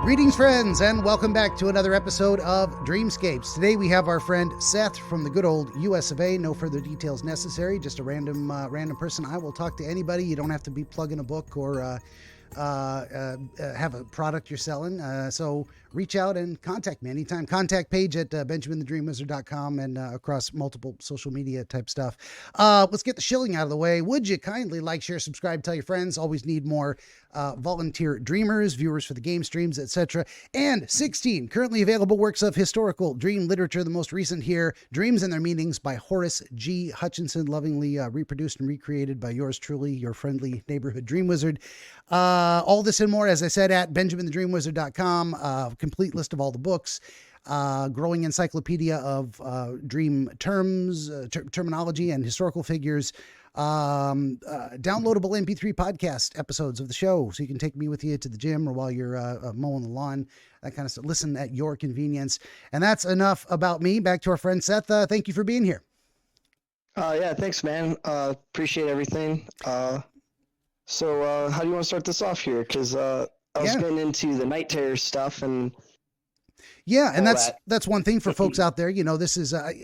Greetings, friends, and welcome back to another episode of Dreamscapes. Today we have our friend Seth from the good old US of A. No further details necessary, just a random person. I will talk to anybody. You don't have to be plugging a book or have a product you're selling. So reach out and contact me anytime. Contact page at benjaminthedreamwizard.com and across multiple social media type stuff. Let's get the shilling out of the way. Would you kindly like, share, subscribe, tell your friends? Always need more volunteer dreamers, viewers for the game streams, etc. And 16 currently available works of historical dream literature. The most recent here, Dreams and Their Meanings by Horace G. Hutchinson, lovingly reproduced and recreated by yours truly, your friendly neighborhood dream wizard. All this and more, as I said, at benjaminthedreamwizard.com. Complete list of all the books. Growing encyclopedia of dream terms, terminology, and historical figures. Downloadable MP3 podcast episodes of the show, so you can take me with you to the gym or while you're mowing the lawn, that kind of stuff. Listen at your convenience. And that's enough about me. Back to our friend Seth. Thank you for being here. Yeah, thanks, man. Appreciate everything. So how do you want to start this off here? Because I was getting into the night terror stuff and. Yeah, and that's one thing for folks out there. You know, this is I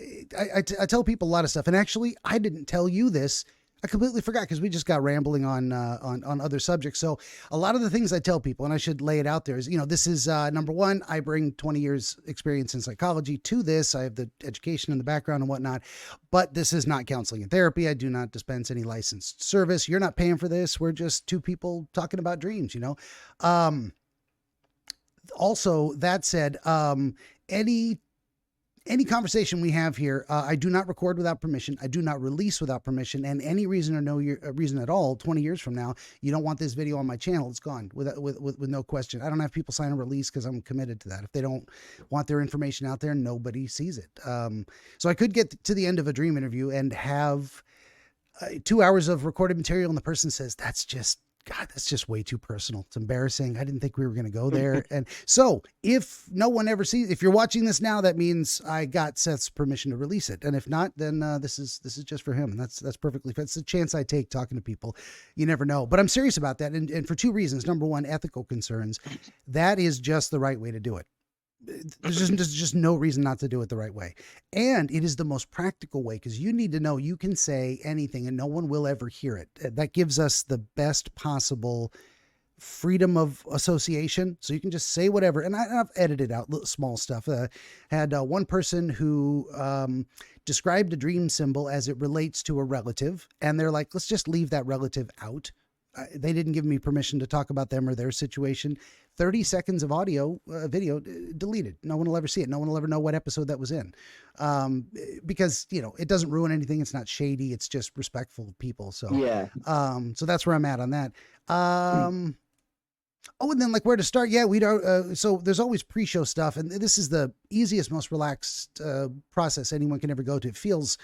tell people a lot of stuff, and actually, I didn't tell you this. I completely forgot because we just got rambling on other subjects. So a lot of the things I tell people, and I should lay it out there, is, you know, this is number one. I bring 20 years experience in psychology to this. I have the education in the background and whatnot, but this is not counseling and therapy. I do not dispense any licensed service. You're not paying for this. We're just two people talking about dreams. You know. Also, that said, any conversation we have here, I do not record without permission. I do not release without permission. And any reason or no reason at all, 20 years from now, you don't want this video on my channel, it's gone with no question. I don't have people sign a release because I'm committed to that. If they don't want their information out there, nobody sees it. So I could get to the end of a dream interview and have 2 hours of recorded material, and the person says, God, that's just way too personal. It's embarrassing. I didn't think we were going to go there. And so if no one ever sees, if you're watching this now, that means I got Seth's permission to release it. And if not, then this is just for him. And that's perfectly fine. It's a chance I take talking to people. You never know. But I'm serious about that. And for two reasons. Number one, ethical concerns. That is just the right way to do it. There's just no reason not to do it the right way. And it is the most practical way, because you need to know you can say anything and no one will ever hear it. That gives us the best possible freedom of association. So you can just say whatever. And I've edited out little small stuff. Had one person who described a dream symbol as it relates to a relative. And they're like, let's just leave that relative out. They didn't give me permission to talk about them or their situation. 30 seconds of audio, video deleted. No one will ever see it. No one will ever know what episode that was in. Because, you know, it doesn't ruin anything. It's not shady. It's just respectful of people. So, yeah. So that's where I'm at on that. Oh, and then like where to start. Yeah, we don't. So there's always pre-show stuff. And this is the easiest, most relaxed process anyone can ever go to. It feels,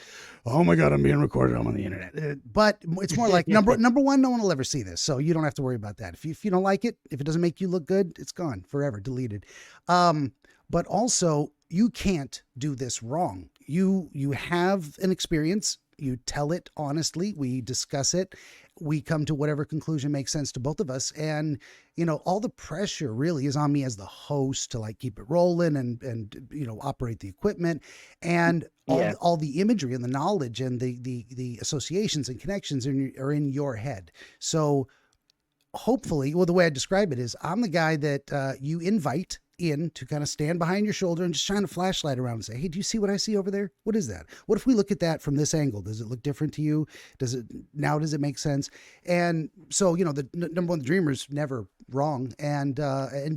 oh my God, I'm being recorded. I'm on the internet. But it's more like number one, no one will ever see this. So you don't have to worry about that. If you don't like it, if it doesn't make you look good, it's gone forever, deleted. But also you can't do this wrong. You have an experience. You tell it honestly. We discuss it. We come to whatever conclusion makes sense to both of us. And, you know, all the pressure really is on me as the host to like keep it rolling and you know, operate the equipment, and all the imagery and the knowledge and the associations and connections are in your head. So hopefully, well, the way I describe it is I'm the guy that you invite in to kind of stand behind your shoulder and just shine a flashlight around and say, hey, do you see what I see over there? What is that? What if we look at that from this angle? Does it look different to you? Does it make sense? And so, you know, the number one, the dreamer's never wrong, and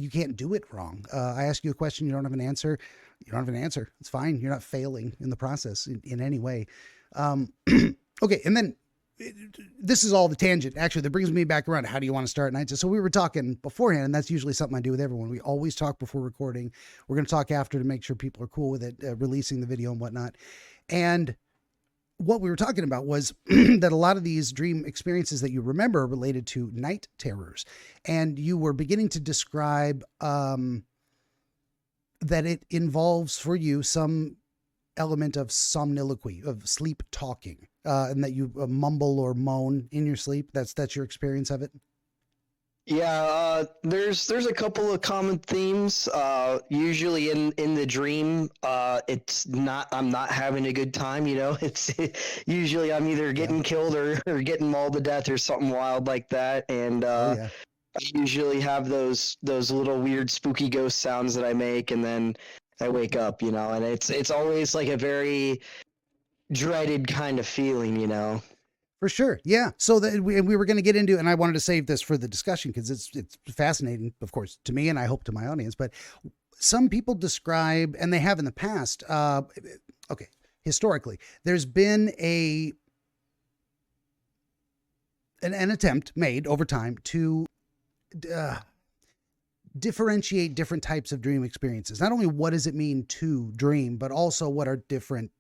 you can't do it wrong. I ask you a question, you don't have an answer. You don't have an answer. It's fine. You're not failing in the process in any way. Okay. And then this is all the tangent. Actually, that brings me back around to how do you want to start night? So we were talking beforehand, and that's usually something I do with everyone. We always talk before recording. We're going to talk after to make sure people are cool with it, releasing the video and whatnot. And what we were talking about was that a lot of these dream experiences that you remember are related to night terrors. And you were beginning to describe that it involves for you some element of somniloquy, of sleep talking, and that you mumble or moan in your sleep. That's your experience of it? Yeah, there's a couple of common themes. Usually in the dream, it's not I'm not having a good time. You know, it's usually I'm either Yeah. getting killed or getting mauled to death or something wild like that. And Oh yeah. I usually have those little weird spooky ghost sounds that I make, and then I wake up. You know, and it's always like a very dreaded kind of feeling. You know. For sure. Yeah. So that we were going to get into, and I wanted to save this for the discussion because it's fascinating, of course, to me, and I hope to my audience. But some people describe, and they have in the past. Okay, historically, there's been an attempt made over time to uh, differentiate different types of dream experiences. Not only what does it mean to dream, but also what are different,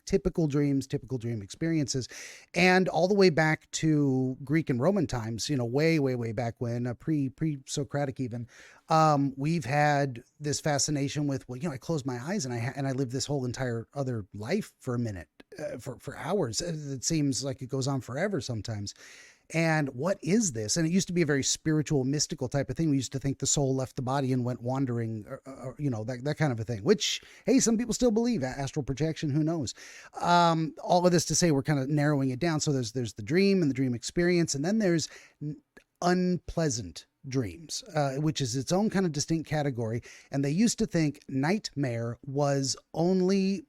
typical dreams, typical dream experiences. And all the way back to Greek and Roman times, way, way, way back when, pre-Socratic even, we've had this fascination with, I close my eyes and I live this whole entire other life for a minute, for hours. It seems like it goes on forever sometimes. And what is this? And it used to be a very spiritual, mystical type of thing. We used to think the soul left the body and went wandering, that kind of a thing, which, hey, some people still believe astral projection. Who knows? All of this to say we're kind of narrowing it down. So there's the dream and the dream experience. And then there's unpleasant dreams, which is its own kind of distinct category. And they used to think nightmare was only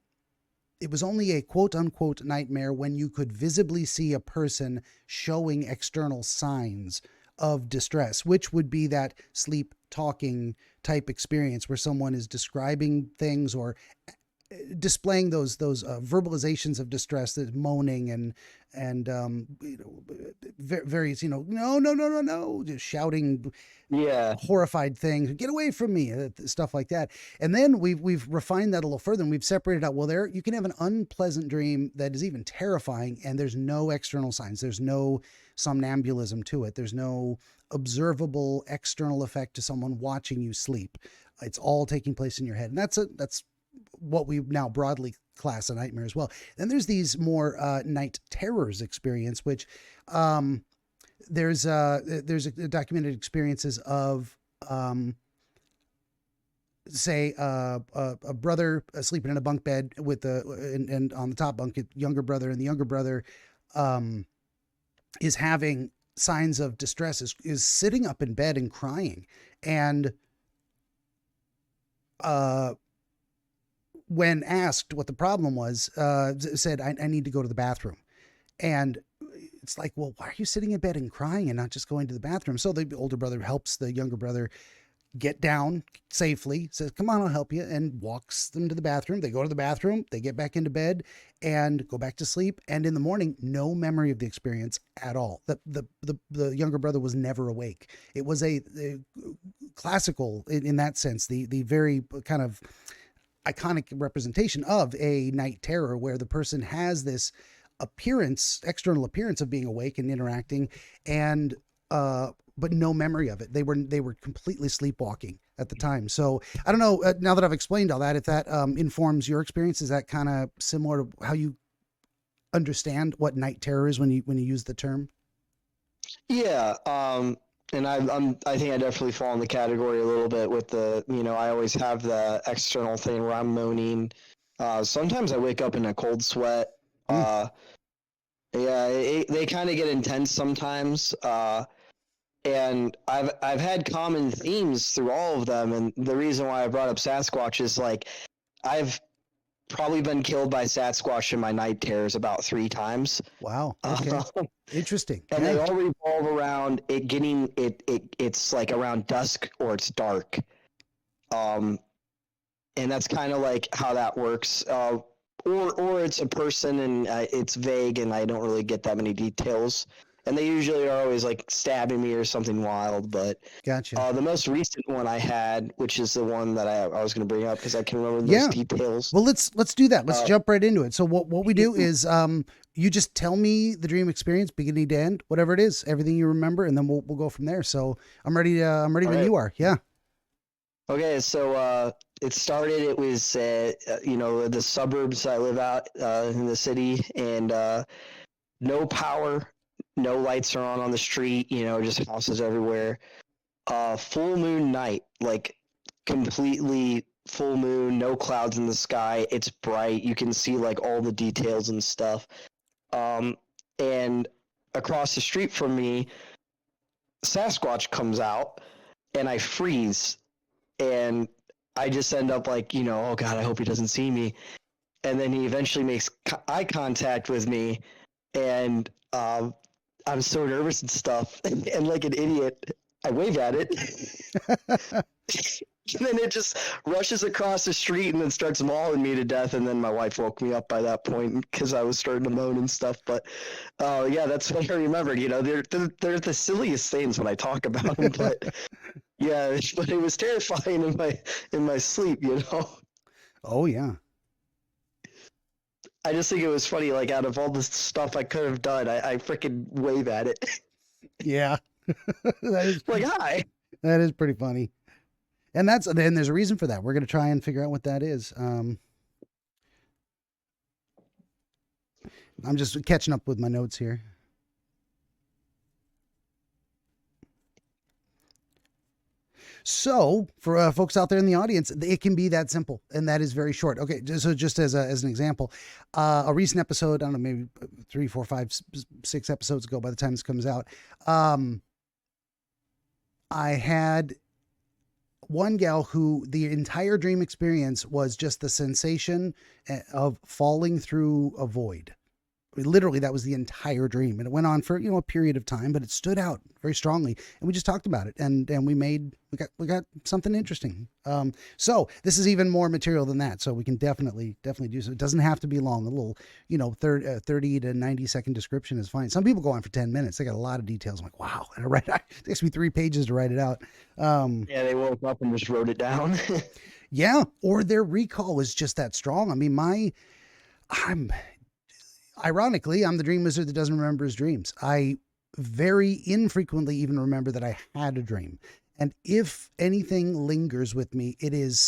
a quote unquote nightmare when you could visibly see a person showing external signs of distress, which would be that sleep talking type experience where someone is describing things or displaying those verbalizations of distress, that moaning and various no, just shouting horrified things, get away from me, stuff like that. And then we've refined that a little further, and we've separated out, well, there you can have an unpleasant dream that is even terrifying and there's no external signs, there's no somnambulism to it, there's no observable external effect to someone watching you sleep. It's all taking place in your head, and that's what we now broadly class a nightmare as well. Then there's these more night terrors experience, which there's documented experiences of say a brother sleeping in a bunk bed with and on the top bunk, a younger brother, and the younger brother is having signs of distress, is sitting up in bed and crying, and when asked what the problem was, said, I need to go to the bathroom. And it's like, well, why are you sitting in bed and crying and not just going to the bathroom? So the older brother helps the younger brother get down safely, says, come on, I'll help you, and walks them to the bathroom. They go to the bathroom, they get back into bed and go back to sleep. And in the morning, no memory of the experience at all. The younger brother was never awake. It was a classical, in that sense, the very kind of iconic representation of a night terror where the person has this external appearance of being awake and interacting, and but no memory of it. They were completely sleepwalking at the time. So I don't know, now that I've explained all that, if that informs your experience, is that kind of similar to how you understand what night terror is when you use the term? Yeah. And I think I definitely fall in the category a little bit with the, I always have the external thing where I'm moaning. Sometimes I wake up in a cold sweat. Yeah, they kind of get intense sometimes. And I've had common themes through all of them. And the reason why I brought up Sasquatch is like, I've probably been killed by Sasquatch in my night terrors about 3 times. Wow. Okay. Interesting. And they all revolve around it getting it's like around dusk or it's dark. And that's kind of like how that works. Or it's a person and it's vague and I don't really get that many details. And they usually are always like stabbing me or something wild. But gotcha. The most recent one I had, which is the one that I was going to bring up because I can remember those details. Well, let's do that. Let's jump right into it. So what we do is you just tell me the dream experience, beginning to end, whatever it is, everything you remember, and then we'll go from there. So I'm ready. When you are. Yeah. Okay, so it started. It was the suburbs I live out in the city, and no power. No lights are on the street, just houses everywhere. full moon night, like completely full moon, no clouds in the sky. It's bright. You can see like all the details and stuff. And across the street from me, Sasquatch comes out, and I freeze, and I just end up like, oh God, I hope he doesn't see me. And then he eventually makes eye contact with me, and I'm so nervous and stuff, and like an idiot, I wave at it. And then it just rushes across the street and then starts mauling me to death. And then my wife woke me up by that point because I was starting to moan and stuff. But yeah, that's what I remembered. They're the silliest things when I talk about them. But yeah, but it was terrifying in my sleep. Oh yeah. I just think it was funny. Like out of all the stuff I could have done, I freaking wave at it. Yeah. That is like hi. That is pretty funny. And there's a reason for that. We're going to try and figure out what that is. I'm just catching up with my notes here. So for folks out there in the audience, it can be that simple, and that is very short. Okay. So just as an example, a recent episode, I don't know, maybe 3, 4, 5, 6 episodes ago, by the time this comes out, I had one gal who the entire dream experience was just the sensation of falling through a void. I mean, literally, that was the entire dream, and it went on for a period of time, but it stood out very strongly. And we just talked about it, and we got something interesting. So this is even more material than that, so we can definitely do so. It doesn't have to be long. A little 30 to 90-second description is fine. Some people go on for 10 minutes. They got a lot of details. I'm like, wow, and it takes me 3 pages to write it out. Yeah, they woke up and just wrote it down. Yeah, or their recall is just that strong. I mean, ironically, I'm the dream wizard that doesn't remember his dreams. I very infrequently even remember that I had a dream. And if anything lingers with me, it is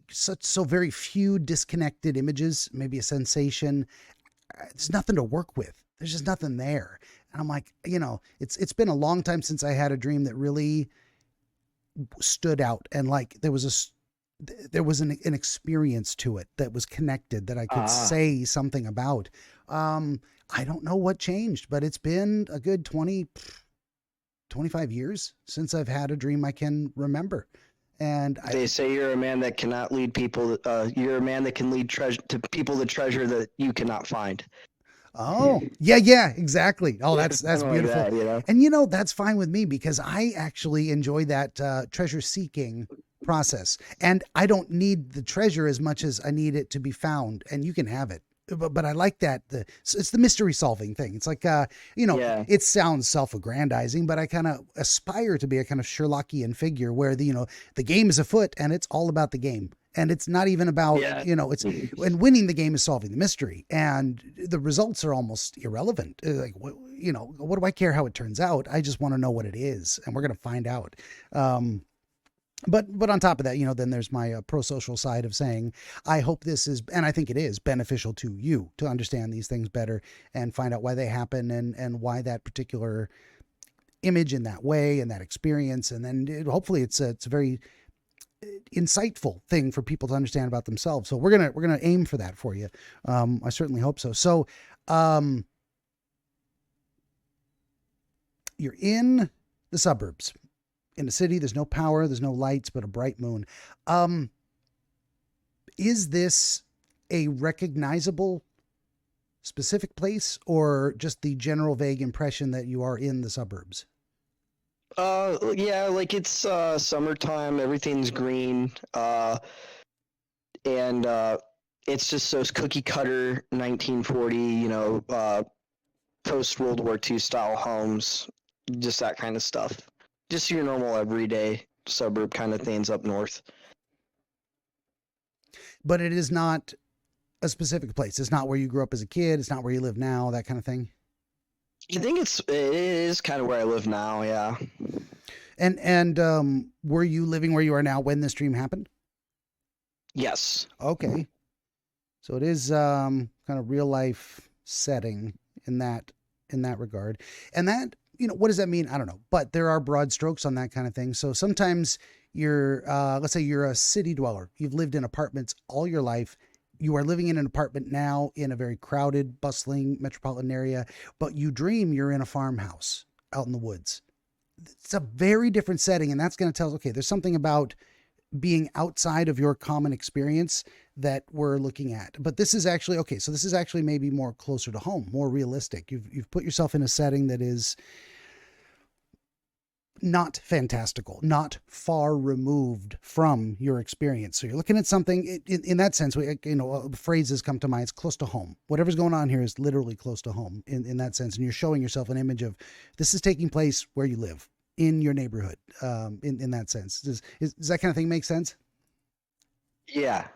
so very few disconnected images, maybe a sensation. There's nothing to work with. There's just nothing there. And I'm like, it's been a long time since I had a dream that really stood out. And like, there was an experience to it that was connected that I could say something about. I don't know what changed, but it's been a good 25 years since I've had a dream I can remember. And they say you're a man that cannot lead people. You're a man that can lead to people the treasure that you cannot find. Oh, yeah, exactly. Oh, that's beautiful. Like that, And that's fine with me because I actually enjoy that treasure seeking process. And I don't need the treasure as much as I need it to be found, and you can have it. But I like that. It's the mystery solving thing. It's like, It sounds self-aggrandizing, but I kind of aspire to be a kind of Sherlockian figure where the game is afoot and it's all about the game. And it's not even about, and winning the game is solving the mystery, and the results are almost irrelevant. Like, what do I care how it turns out? I just want to know what it is, and we're going to find out. But on top of that, then there's my pro-social side of saying, I hope this is, and I think it is beneficial to you to understand these things better and find out why they happen and why that particular image in that way and that experience. And then hopefully it's a very insightful thing for people to understand about themselves. So we're gonna aim for that for you. I certainly hope so. So you're in the suburbs. In a city, there's no power, there's no lights, but a bright moon. Is this a recognizable specific place or just the general vague impression that you are in the suburbs? Yeah, like it's summertime, everything's green, and it's just those cookie cutter 1940, post World War II style homes, just that kind of stuff. Just your normal everyday suburb kind of things up north. But it is not a specific place. It's not where you grew up as a kid. It's not where you live now, that kind of thing. I think it is kind of where I live now, yeah. And were you living where you are now when this dream happened? Yes. Okay. So it is kind of real life setting in that regard. And that what does that mean? I don't know, but there are broad strokes on that kind of thing. So sometimes you're, let's say you're a city dweller. You've lived in apartments all your life. You are living in an apartment now in a very crowded, bustling metropolitan area, but you dream you're in a farmhouse out in the woods. It's a very different setting. And that's going to tell us, okay, there's something about being outside of your common experience that we're looking at. But this is actually, okay, so this is actually maybe more closer to home, more realistic. You've put yourself in a setting that is not fantastical, not far removed from your experience. So you're looking at something in that sense, phrases come to mind. It's close to home. Whatever's going on here is literally close to home in that sense. And you're showing yourself an image of this is taking place where you live in your neighborhood. In that sense, does that kind of thing make sense? Yeah.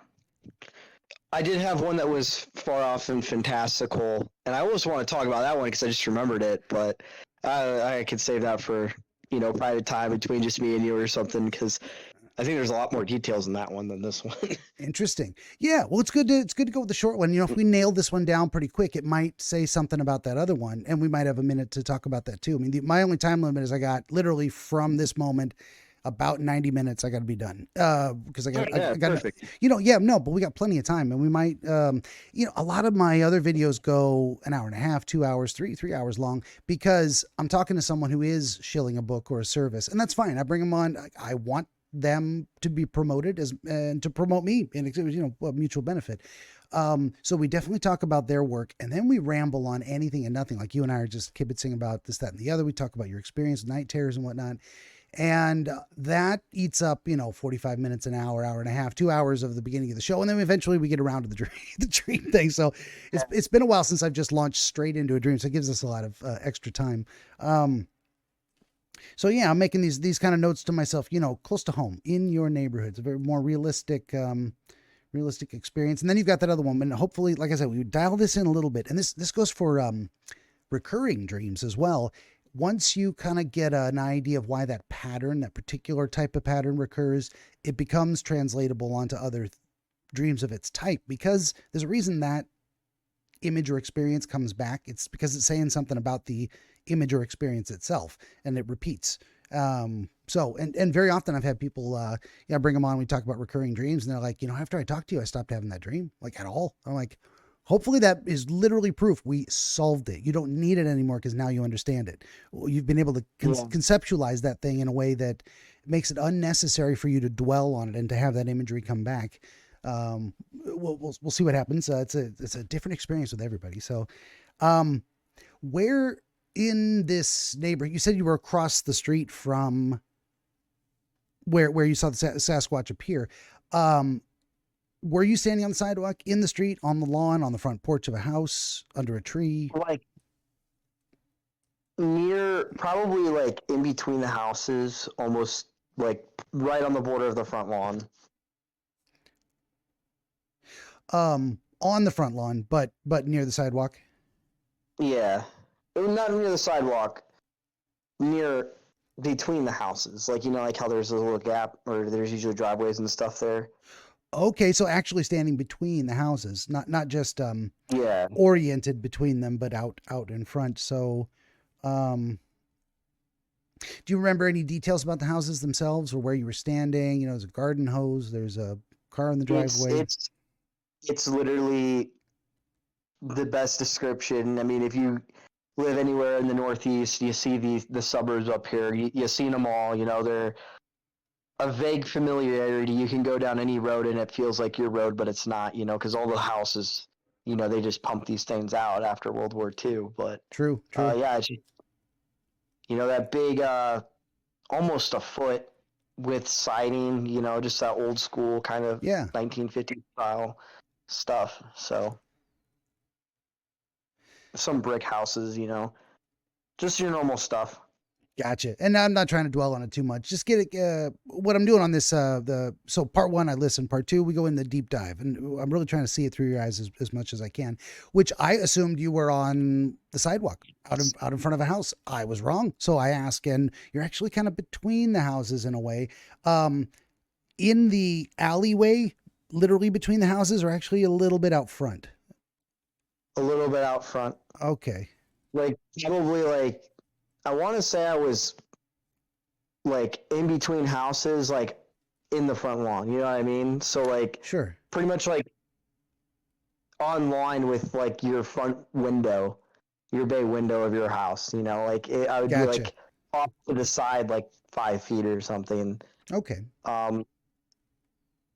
I did have one that was far off and fantastical, and I always want to talk about that one because I just remembered it, but I could save that for private time between just me and you or something, because I think there's a lot more details in that one than this one. Interesting. Yeah. Well, it's good to go with the short one. If we nail this one down pretty quick, it might say something about that other one, and we might have a minute to talk about that too. I mean, my only time limit is I got literally from this moment about 90 minutes. I got to be done because I got perfect. but we got plenty of time, and we might a lot of my other videos go an hour and a half, 2 hours, 3 hours long, because I'm talking to someone who is shilling a book or a service, and that's fine. I bring them on. I want them to be promoted and to promote me, and it was a mutual benefit. So we definitely talk about their work, and then we ramble on anything and nothing, like you and I are just kibitzing about this, that, and the other. We talk about your experience with night terrors and whatnot. And that eats up, 45 minutes, an hour, hour and a half, 2 hours of the beginning of the show. And then eventually we get around to the dream thing. So it's been a while since I've just launched straight into a dream. So it gives us a lot of extra time. So yeah, I'm making these kind of notes to myself, close to home in your neighborhood. It's a very more realistic experience. And then you've got that other one. And hopefully, like I said, we dial this in a little bit. And this goes for recurring dreams as well. Once you kind of get an idea of why that particular type of pattern recurs, it becomes translatable onto other dreams of its type, because there's a reason that image or experience comes back. It's because it's saying something about the image or experience itself, and it repeats. So very often I've had people, bring them on. We talk about recurring dreams, and they're like, after I talked to you, I stopped having that dream, like, at all. I'm like, hopefully that is literally proof we solved it. You don't need it anymore because now you understand it. You've been able to conceptualize that thing in a way that makes it unnecessary for you to dwell on it and to have that imagery come back. We'll see what happens. It's a different experience with everybody. So, where in this neighborhood, you said you were across the street from where you saw the Sasquatch appear. Were you standing on the sidewalk, in the street, on the lawn, on the front porch of a house, under a tree? Like probably like in between the houses, almost like right on the border of the front lawn. On the front lawn, but near the sidewalk? Yeah. Not near the sidewalk, near between the houses. Like, like how there's a little gap, or there's usually driveways and stuff there. Okay, so actually standing between the houses, not just oriented between them, but out in front. So, do you remember any details about the houses themselves, or where you were standing? There's a garden hose, there's a car in the driveway. It's literally the best description. I mean, if you live anywhere in the Northeast, you see the suburbs up here. You've seen them all. They're a vague familiarity. You can go down any road and it feels like your road, but it's not, because all the houses, they just pump these things out after World War II. But true. Yeah, it's, that big, almost a foot with siding, just that old school kind of 1950s style stuff. So some brick houses, just your normal stuff. Gotcha. And I'm not trying to dwell on it too much. Just get it. What I'm doing on this, so part one, I listen. Part two, we go in the deep dive, and I'm really trying to see it through your eyes as much as I can. Which I assumed you were on the sidewalk, out in front of a house. I was wrong. So I ask, and you're actually kind of between the houses in a way. In the alleyway, literally between the houses, or actually a little bit out front. A little bit out front. Okay. Like probably like I want to say I was like in between houses, like in the front lawn. You know what I mean? So like Sure. pretty much like on line with like your front window, your bay window of your house. You know, like I would be Gotcha. like off to the side, like 5 feet or something. Okay. Um,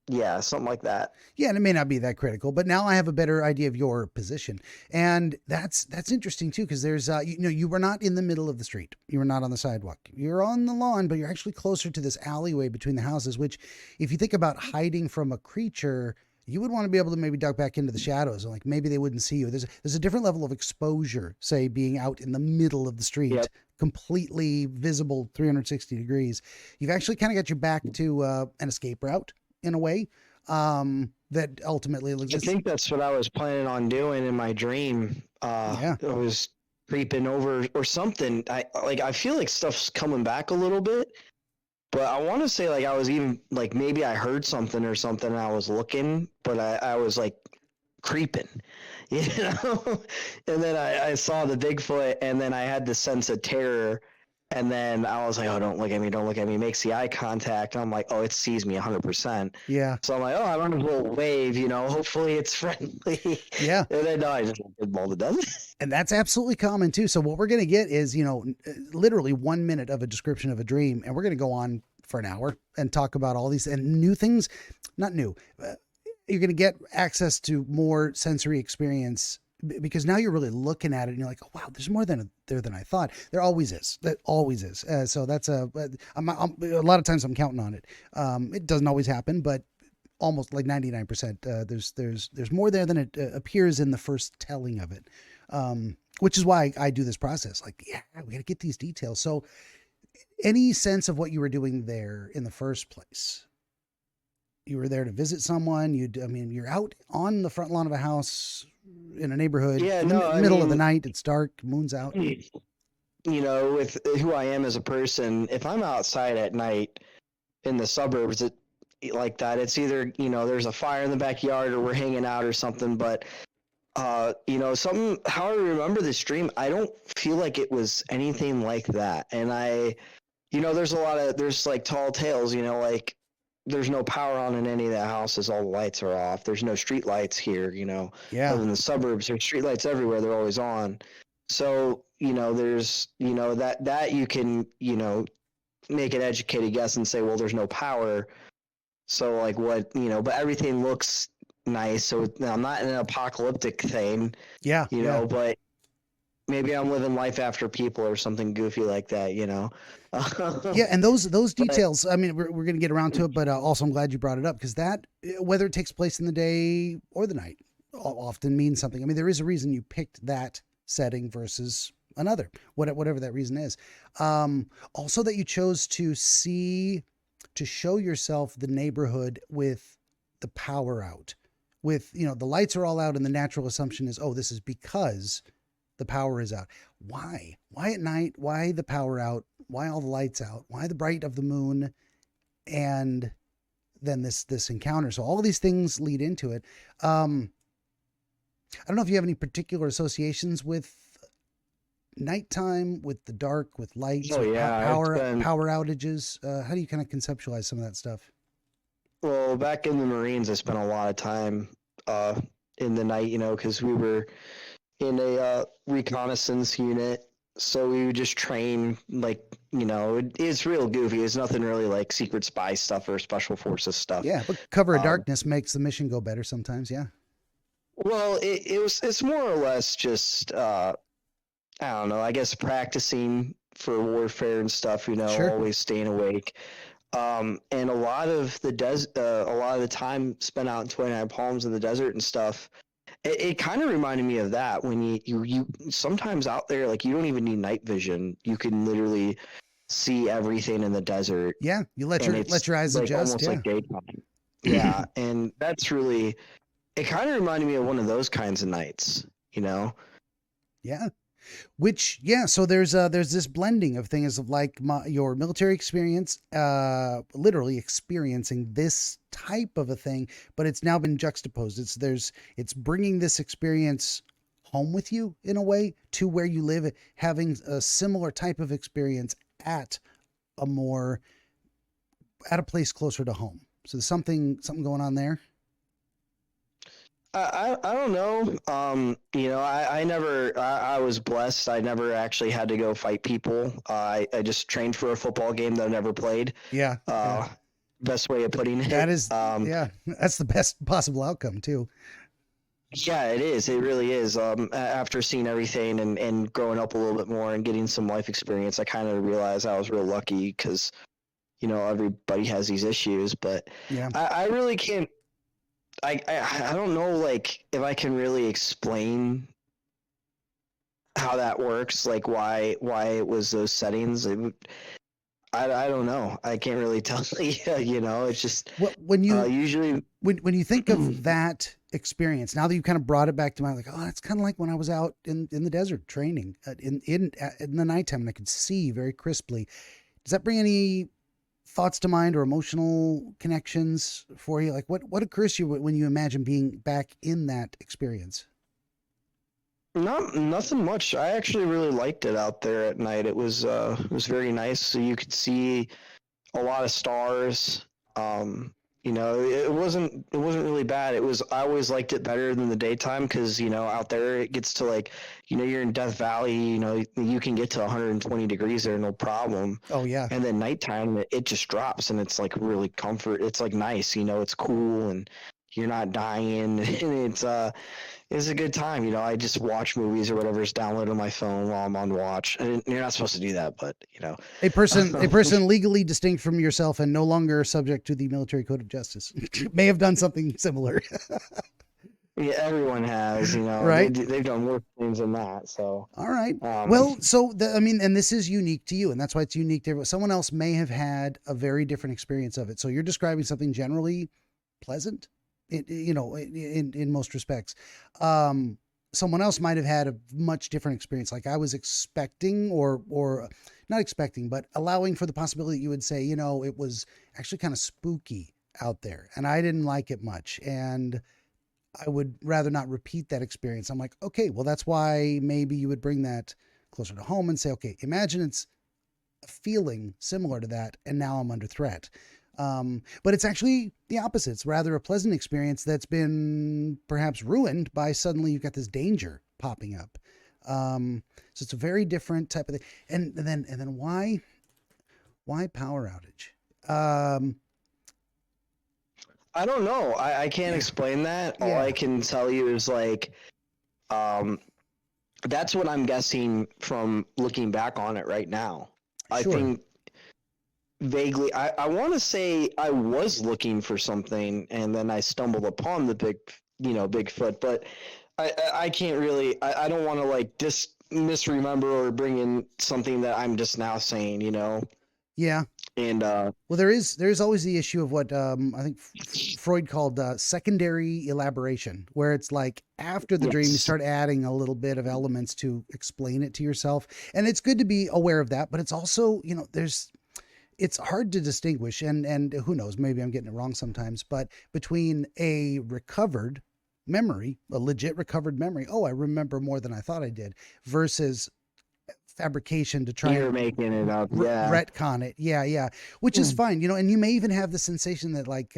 yeah, something like that. Yeah, and it may not be that critical, but now I have a better idea of your position, and that's interesting too, because there's you were not in the middle of the street, you were not on the sidewalk, you're on the lawn, but you're actually closer to this alleyway between the houses. Which, if you think about hiding from a creature, you would want to be able to maybe duck back into the shadows, and like maybe they wouldn't see you. There's a different level of exposure, say being out in the middle of the street, Yep. completely visible 360 degrees. You've actually kind of got your back to an escape route in a way, that ultimately looks. I think that's what I was planning on doing in my dream. Yeah. I was creeping over or something. I feel like stuff's coming back a little bit, but I want to say like I was even like maybe I heard something or something. And I was looking, but I was like creeping, you know. And then I saw the Bigfoot, and then I had this sense of terror. And then I was like, "Oh, don't look at me! Don't look at me!" Makes the eye contact. And I'm like, "Oh, it sees me 100%." Yeah. So I'm like, "Oh, I run a little wave, you know. Hopefully, it's friendly." Yeah. And then no, I just rolled it down. And that's absolutely common too. So what we're going to get is, literally 1 minute of a description of a dream, and we're going to go on for an hour and talk about all these and new things. Not new. You're going to get access to more sensory experience because now you're really looking at it and you're like, oh, wow, there's more there than I thought. There always is. That always is. So that's a lot of times I'm counting on it. It doesn't always happen, but almost like 99%. There's more there than it appears in the first telling of it. Which is why I do this process. Like, yeah, we got to get these details. So, any sense of what you were doing there in the first place? You were there to visit someone. You're out on the front lawn of a house in a neighborhood Yeah, in the no, I middle of the mean, night. It's dark, moon's out. you know, with who I am as a person, if I'm outside at night in the suburbs, like that, it's either there's a fire in the backyard or we're hanging out or something. But something how I remember this dream, I don't feel like it was anything like that. And there's like tall tales, like there's no power on in any of the houses, all the lights are off. There's no street lights here, Yeah, other than the suburbs, there's street lights everywhere, they're always on. So, there's that you can, make an educated guess and say, well, there's no power. So like what, but everything looks nice. So I'm not in an apocalyptic thing, yeah, yeah. but maybe I'm living life after people or something goofy like that, Yeah, and those But details. I mean, we're going to get around to it, but also I'm glad you brought it up because that, whether it takes place in the day or the night, often means something. I mean, there is a reason you picked that setting versus another, whatever that reason is. Also, that you chose to show yourself the neighborhood with the power out, with the lights are all out, and the natural assumption is, oh, this is because the power is out. Why? Why at night? Why the power out? Why all the lights out? Why the bright of the moon? And then this encounter. So all of these things lead into it. I don't know if you have any particular associations with nighttime, with the dark, with lights, oh with yeah, power outages. How do you kind of conceptualize some of that stuff? well, back in the Marines, I spent a lot of time in the night, because we were in a reconnaissance unit. So we would just train, like, it's real goofy. It's nothing really like secret spy stuff or special forces stuff. Yeah, but cover of Um, darkness makes the mission go better sometimes. Yeah, well, it's more or less just I don't know. I guess practicing for warfare and stuff. sure. Always staying awake. And a lot of the time spent out in 29 Palms in the desert and stuff. It kind of reminded me of that when you sometimes out there, like you don't even need night vision. You can literally see everything in the desert, Yeah, you let and your it's eyes like adjust. almost Yeah. like daytime. Yeah, and that's really it. Kind of reminded me of one of those kinds of nights, Yeah. So there's this blending of things of like your military experience, literally experiencing this type of a thing, but it's now been juxtaposed. It's bringing this experience home with you in a way to where you live, having a similar type of experience at a place closer to home. So there's something going on there. I don't know. I was blessed. I never actually had to go fight people. I just trained for a football game that I never played. Yeah. Best way of putting it. That is, that's the best possible outcome too. Yeah, it is. It really is. After seeing everything and growing up a little bit more and getting some life experience, I kind of realized I was real lucky because, everybody has these issues, but yeah, I really can't. I don't know, like, if I can really explain how that works, like why it was those settings. I don't know. I can't really tell you. It's just when you usually when you think of that experience, now that you kind of brought it back to mind, like, oh, it's kind of like when I was out in the desert training in the nighttime, and I could see very crisply. Does that bring any thoughts to mind or emotional connections for you? Like what occurs to you when you imagine being back in that experience? Nothing much. I actually really liked it out there at night. It was very nice. So you could see a lot of stars. It wasn't really bad. I always liked it better than the daytime because, out there it gets to, like, you're in Death Valley, you can get to 120 degrees there, no problem. Oh yeah. And then nighttime it just drops and it's like really comfort. It's like nice, it's cool and you're not dying and it's a good time. I just watch movies or whatever's downloaded on my phone while I'm on watch. And you're not supposed to do that, but a person legally distinct from yourself and no longer subject to the military code of justice may have done something similar. Yeah, everyone has, right? They've done worse things than that. So, all right. Well, so and this is unique to you, and that's why it's unique to everyone. Someone else may have had a very different experience of it. So you're describing something generally pleasant. In most respects, someone else might have had a much different experience. Like I was expecting or not expecting, but allowing for the possibility that you would say, it was actually kind of spooky out there and I didn't like it much. And I would rather not repeat that experience. I'm like, okay, well, that's why maybe you would bring that closer to home and say, okay, imagine it's a feeling similar to that. And now I'm under threat. But it's actually the opposite. It's rather a pleasant experience that's been perhaps ruined by suddenly you've got this danger popping up. So it's a very different type of thing. And then why power outage? I don't know. I can't explain that. All I can tell you is like, that's what I'm guessing from looking back on it right now. Sure. I think vaguely, I want to say I was looking for something and then I stumbled upon the Bigfoot, but I can't really, I don't want to like misremember or bring in something that I'm just now saying, Yeah. And well, there is always the issue of what I think Freud called secondary elaboration, where it's like after the dream you start adding a little bit of elements to explain it to yourself, and it's good to be aware of that. But it's also it's hard to distinguish, and who knows, maybe I'm getting it wrong sometimes, but between a recovered memory, a legit recovered memory, oh, I remember more than I thought I did, versus fabrication to try and making it up, retcon it, which is fine, and you may even have the sensation that like,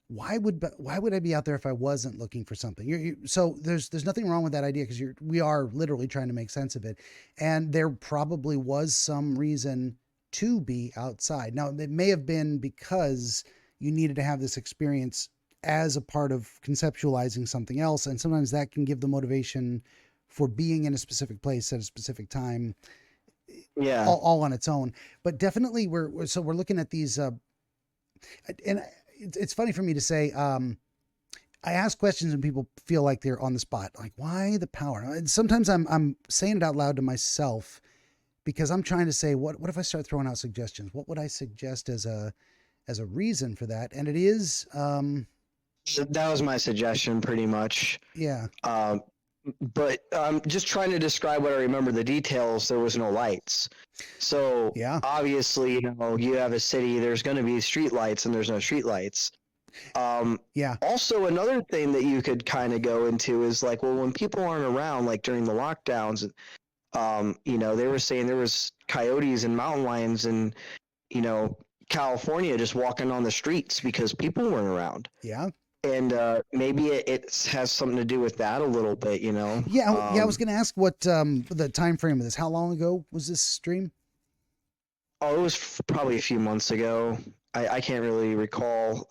why would I be out there if I wasn't looking for something? So there's nothing wrong with that idea because we are literally trying to make sense of it, and there probably was some reason to be outside. Now, it may have been because you needed to have this experience as a part of conceptualizing something else, and sometimes that can give the motivation for being in a specific place at a specific time, all on its own. But definitely we're looking at these, and it's funny for me to say, I ask questions and people feel like they're on the spot, like, why the power? And sometimes I'm saying it out loud to myself because I'm trying to say, what if I start throwing out suggestions? What would I suggest as a reason for that? And it is, that was my suggestion pretty much. Yeah. But just trying to describe what I remember the details, there was no lights. So obviously, you have a city, there's going to be street lights and there's no street lights. Yeah. Also, another thing that you could kind of go into is like, well, when people aren't around, like during the lockdowns, they were saying there was coyotes and mountain lions in, California just walking on the streets because people weren't around. Yeah. And maybe it has something to do with that a little bit, Yeah. I was going to ask what the time frame of this. How long ago was this stream? Oh, it was probably a few months ago. I can't really recall.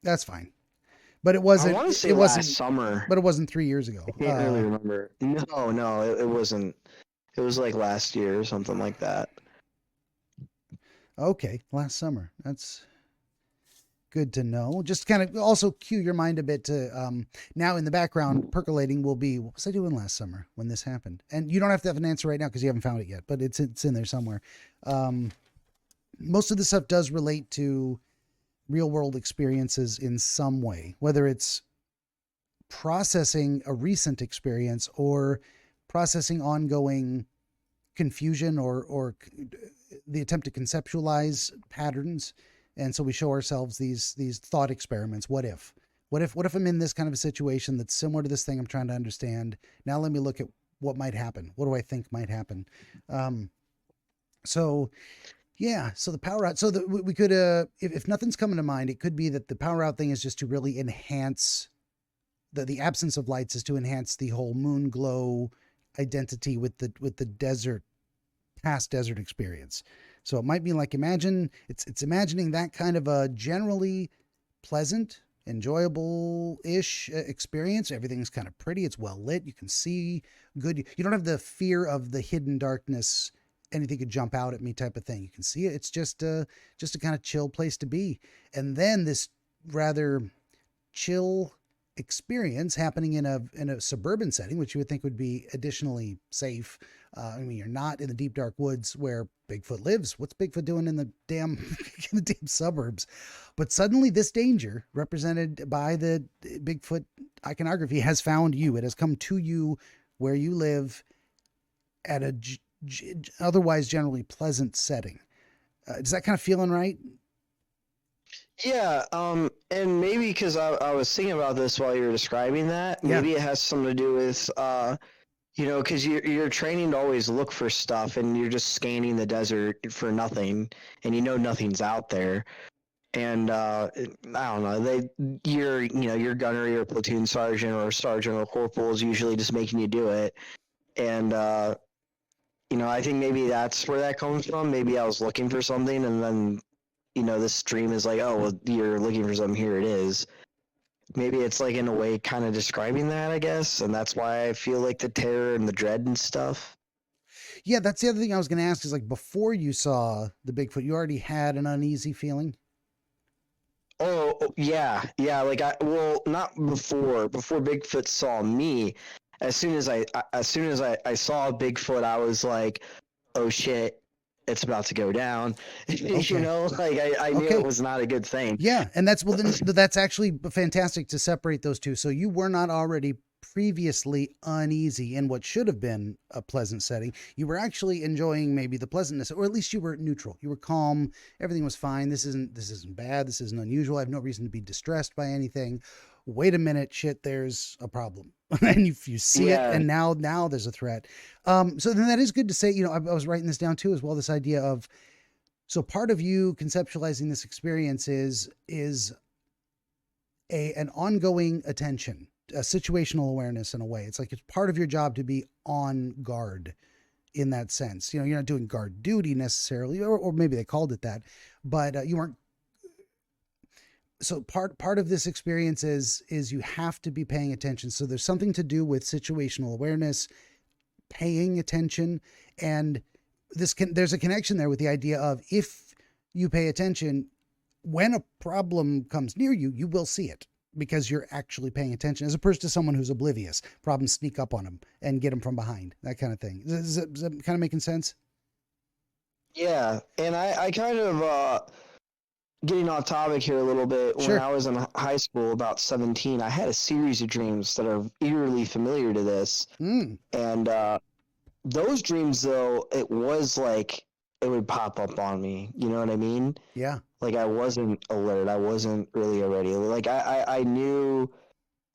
That's fine. But it I wasn't. want to say It last wasn't. summer. But it wasn't 3 years ago. I can't really remember. No, it wasn't. It was like last year or something like that. Okay, last summer. That's good to know. Just kind of also cue your mind a bit to now in the background percolating will be, what was I doing last summer when this happened? And you don't have to have an answer right now because you haven't found it yet, but it's in there somewhere. Most of this stuff does relate to real world experiences in some way, whether it's processing a recent experience or processing ongoing confusion or the attempt to conceptualize patterns. And so we show ourselves these thought experiments. What if I'm in this kind of a situation that's similar to this thing I'm trying to understand? Now let me look at what might happen. What do I think might happen? So the power out. So we could, if nothing's coming to mind, it could be that the power out thing is just to really enhance the absence of lights, is to enhance the whole moon glow identity with the desert, past desert experience. So it might be like, it's imagining that kind of a generally pleasant, enjoyable-ish experience. Everything's kind of pretty. It's well lit. You can see good. You don't have the fear of the hidden darkness. Anything could jump out at me type of thing. You can see it. It's just a kind of chill place to be. And then this rather chill experience happening in a suburban setting, which you would think would be additionally safe. You're not in the deep dark woods where Bigfoot lives. What's Bigfoot doing in the damn suburbs? But suddenly this danger represented by the Bigfoot iconography has found you. It has come to you where you live at a otherwise generally pleasant setting. Does that kind of feeling right? Yeah, and maybe because I was thinking about this while you were describing that, maybe it has something to do with, because you're training to always look for stuff, and you're just scanning the desert for nothing, and nothing's out there, and I don't know, your gunner, your platoon sergeant or corporal is usually just making you do it, and I think maybe that's where that comes from. Maybe I was looking for something, and then this stream is like, oh, well, you're looking for something, here it is. Maybe it's like in a way kind of describing that, I guess. And that's why I feel like the terror and the dread and stuff. Yeah, that's the other thing I was going to ask is like before you saw the Bigfoot, you already had an uneasy feeling? Oh yeah. Yeah. Like not before Bigfoot saw me. As soon as I saw Bigfoot, I was like, oh shit, it's about to go down. Okay. Like I knew it was not a good thing. Yeah. And that's actually fantastic to separate those two. So you were not already previously uneasy in what should have been a pleasant setting. You were actually enjoying maybe the pleasantness, or at least you were neutral. You were calm. Everything was fine. This isn't bad. This isn't unusual. I have no reason to be distressed by anything. Wait a minute, shit, there's a problem. And you see it, and now there's a threat. So then that is good to say, I was writing this down too as well, this idea of, so part of you conceptualizing this experience is an ongoing attention, a situational awareness in a way. It's like it's part of your job to be on guard in that sense. You're not doing guard duty necessarily, or maybe they called it that, but you weren't. So part of this experience is you have to be paying attention. So there's something to do with situational awareness, paying attention, and there's a connection there with the idea of, if you pay attention, when a problem comes near you, you will see it because you're actually paying attention, as opposed to someone who's oblivious. Problems sneak up on them and get them from behind, that kind of thing. Is that kind of making sense? Yeah, and I kind of getting off topic here a little bit. Sure. When I was in high school, about 17, I had a series of dreams that are eerily familiar to this. And those dreams, though, it was like it would pop up on me. You know what I mean? Yeah. Like I wasn't alert. I wasn't really already. Like I knew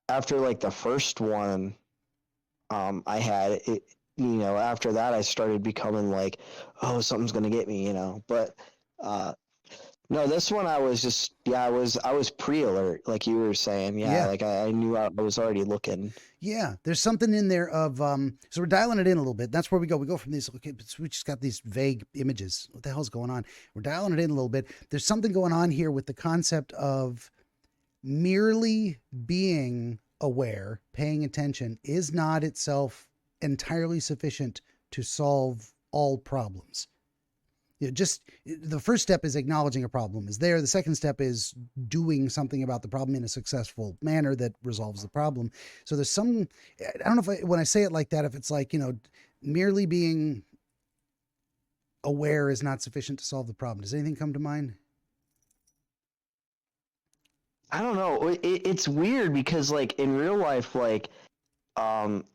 after like the first one, I had it. After that, I started becoming like, oh, something's gonna get me. But uh, no, this one I was just I was pre-alert, like you were saying. Yeah, Yeah. like I knew I was already looking. Yeah, there's something in there of so we're dialing it in a little bit. That's where we go. We go from these, okay, we just got these vague images. What the hell's going on? We're dialing it in a little bit. There's something going on here with the concept of merely being aware, paying attention is not itself entirely sufficient to solve all problems. Just the first step is acknowledging a problem is there. The second step is doing something about the problem in a successful manner that resolves the problem. So there's some, I don't know if when I say it like that, if it's like, merely being aware is not sufficient to solve the problem. Does anything come to mind? I don't know. It's weird because like in real life, like um,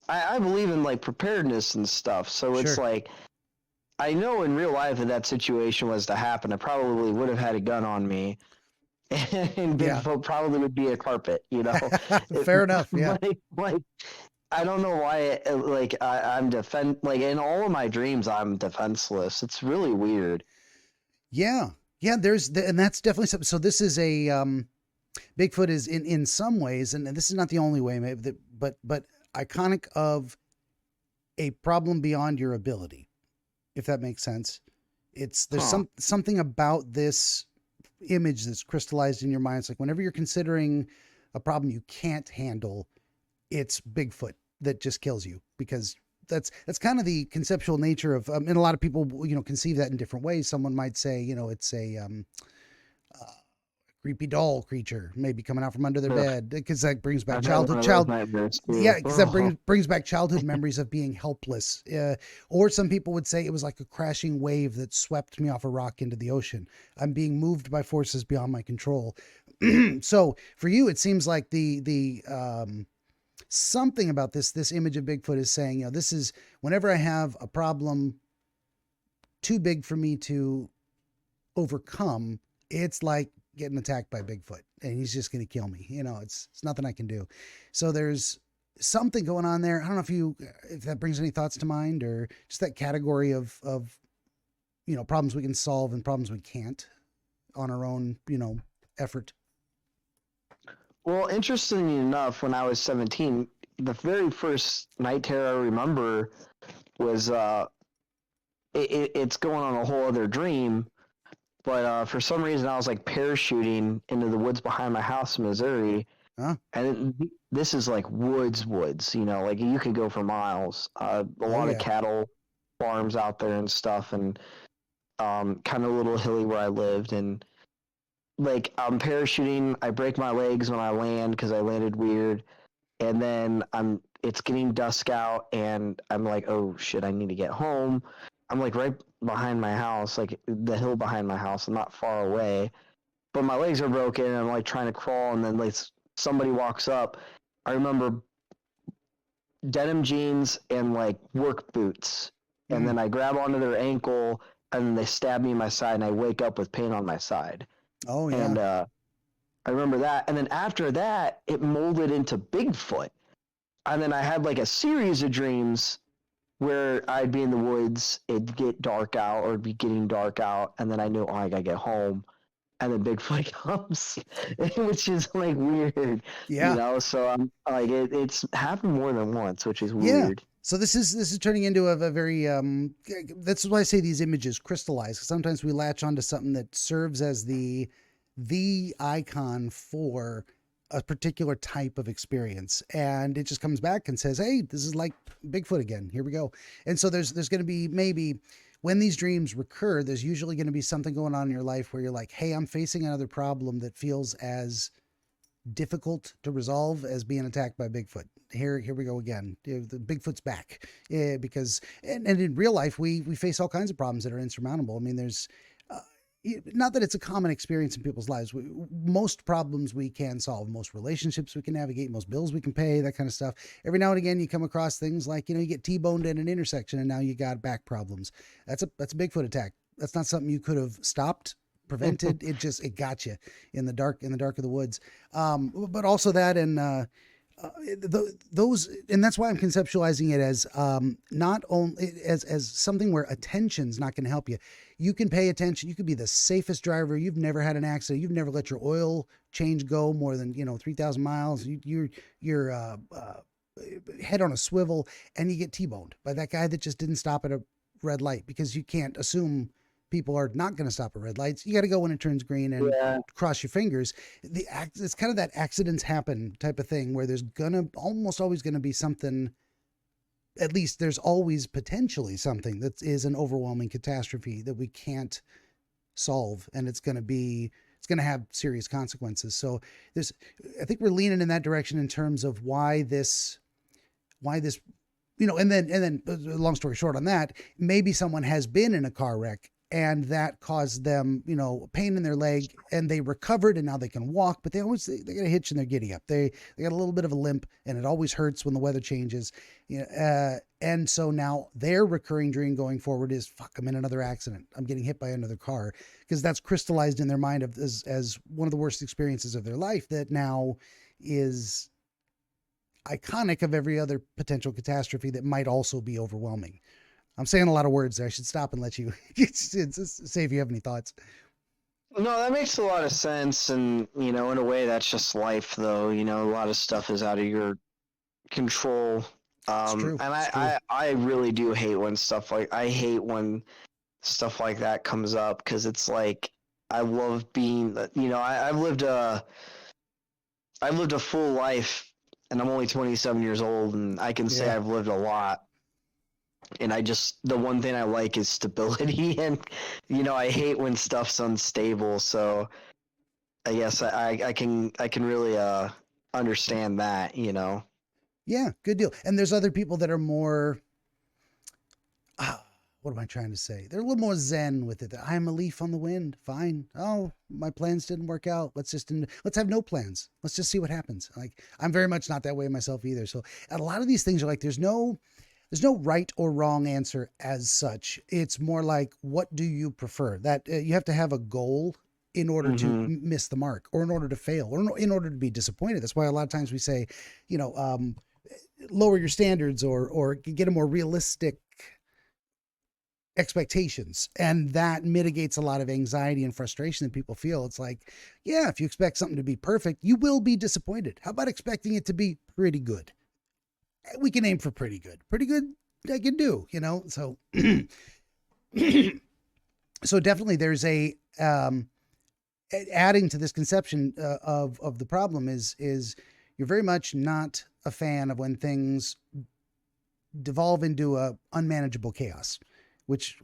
I believe in like preparedness and stuff. So it's Sure. like I know in real life if that situation was to happen, I probably would have had a gun on me, and Yeah. Bigfoot probably would be a carpet. It, Fair enough. Yeah. like I don't know why. Like I'm like in all of my dreams, I'm defenseless. It's really weird. Yeah. Yeah. And that's definitely something. So this is Bigfoot is in some ways, and this is not the only way, maybe, but iconic of a problem beyond your ability, if that makes sense. There's Huh. something about this image that's crystallized in your mind. It's like whenever you're considering a problem you can't handle, it's Bigfoot that just kills you, because that's kind of the conceptual nature of, and a lot of people, conceive that in different ways. Someone might say, it's a uh, creepy doll creature maybe coming out from under their Ugh. bed, because that brings back I've had one of those nightmares yeah, too. because that brings back childhood memories of being helpless. Or some people would say it was like a crashing wave that swept me off a rock into the ocean. I'm being moved by forces beyond my control. So for you, it seems like the something about this image of Bigfoot is saying, this is whenever I have a problem too big for me to overcome, it's like getting attacked by Bigfoot and he's just going to kill me. It's nothing I can do. So there's something going on there. I don't know if that brings any thoughts to mind, or just that category of problems we can solve and problems we can't on our own, effort. Well, interestingly enough, when I was 17, the very first night terror I remember was it's going on a whole other dream. But for some reason, I was like parachuting into the woods behind my house in Missouri, Huh? and this is like woods, like you could go for miles. A Oh lot of yeah. cattle farms out there and stuff, and kind of a little hilly where I lived, and like I'm parachuting. I break my legs when I land because I landed weird, and then it's getting dusk out, and I'm like, oh shit, I need to get home. I'm like right behind my house, like the hill behind my house. I'm not far away, but my legs are broken, and I'm like trying to crawl, and then like somebody walks up. I remember denim jeans and like work boots, and Mm. then I grab onto their ankle, and then they stab me in my side, and I wake up with pain on my side. Oh yeah. And I remember that, and then after that, it molded into Bigfoot, and then I had like a series of dreams where I'd be in the woods, it'd get dark out, or it'd be getting dark out, and then I knew, oh, I gotta get home, and then Bigfoot comes, which is like weird, Yeah. So I'm like, it's happened more than once, which is Yeah. weird. So this is turning into a very that's why I say these images crystallize. Sometimes we latch onto something that serves as the icon for a particular type of experience, and it just comes back and says, hey, this is like Bigfoot again, here we go. And so there's going to be, maybe when these dreams recur, there's usually going to be something going on in your life where you're like, hey, I'm facing another problem that feels as difficult to resolve as being attacked by Bigfoot. Here we go again. The Bigfoot's back, because and in real life we face all kinds of problems that are insurmountable. I mean, there's not that it's a common experience in people's lives. Most problems we can solve, most relationships we can navigate, most bills we can pay, that kind of stuff. Every now and again, you come across things like, you get T-boned in an intersection and now you got back problems. That's a Bigfoot attack. That's not something you could have stopped, prevented. It got you in the dark of the woods. But also that, and those, and that's why I'm conceptualizing it as not only as something where attention's not going to help you. You can pay attention. You could be the safest driver. You've never had an accident. You've never let your oil change go more than 3,000 miles. You're head on a swivel, and you get T-boned by that guy that just didn't stop at a red light, because you can't assume people are not going to stop at red lights. You got to go when it turns green and cross your fingers. It's kind of that accidents happen type of thing where there's almost always going to be something. At least there's always potentially something that is an overwhelming catastrophe that we can't solve. And it's going to have serious consequences. So I think we're leaning in that direction in terms of why this, and then long story short on that, maybe someone has been in a car wreck and that caused them, pain in their leg, and they recovered and now they can walk, but they get a hitch and they're giddy up. They got a little bit of a limp, and it always hurts when the weather changes. And so now their recurring dream going forward is, fuck, I'm in another accident. I'm getting hit by another car, because that's crystallized in their mind as one of the worst experiences of their life that now is iconic of every other potential catastrophe that might also be overwhelming. I'm saying a lot of words there. I should stop and let you say if you have any thoughts. No, that makes a lot of sense. And, in a way, that's just life, though. A lot of stuff is out of your control. It's true. And I really do hate when stuff like that comes up, because it's like, I love being, I've lived a full life, and I'm only 27 years old, and I can say I've lived a lot. And the one thing I like is stability, and, I hate when stuff's unstable. So I guess I can really understand that, Yeah, good deal. And there's other people that are more, what am I trying to say? They're a little more zen with it. I'm a leaf on the wind. Fine. Oh, my plans didn't work out. Let's have no plans. Let's just see what happens. Like, I'm very much not that way myself either. So a lot of these things are like, there's no right or wrong answer as such. It's more like, what do you prefer? That you have to have a goal in order to miss the mark, or in order to fail, or in order to be disappointed. That's why a lot of times we say, lower your standards, or get a more realistic expectations. And that mitigates a lot of anxiety and frustration that people feel. It's like, yeah, if you expect something to be perfect, you will be disappointed. How about expecting it to be pretty good? We can aim for pretty good. Pretty good I can do, so so definitely there's adding to this conception of the problem is you're very much not a fan of when things devolve into a unmanageable chaos, which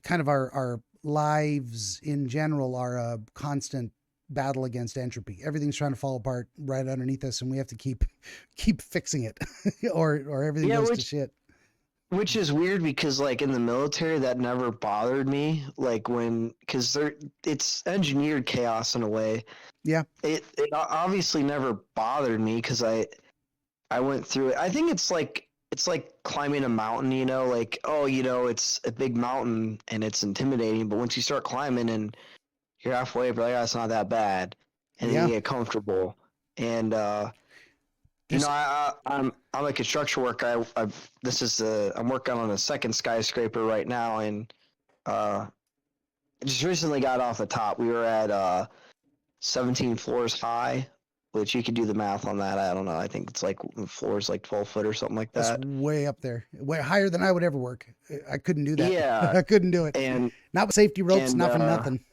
kind of our lives in general are a constant battle against entropy. Everything's trying to fall apart right underneath us, and we have to keep fixing it or everything goes to shit. Which is weird, because like in the military that never bothered me, like because it's engineered chaos in a way. Yeah. It obviously never bothered me, because I went through it. I think it's like climbing a mountain, like, it's a big mountain and it's intimidating, but once you start climbing and you're halfway, but like, it's not that bad, and then you get comfortable. And I'm a construction worker. I'm working on a second skyscraper right now, and just recently got off the top. We were at 17 floors high, which you could do the math on that. I don't know. I think it's like the floor's like 12 foot or something like that. That's way up there, way higher than I would ever work. I couldn't do that. Yeah, I couldn't do it. And not with safety ropes, not for nothing.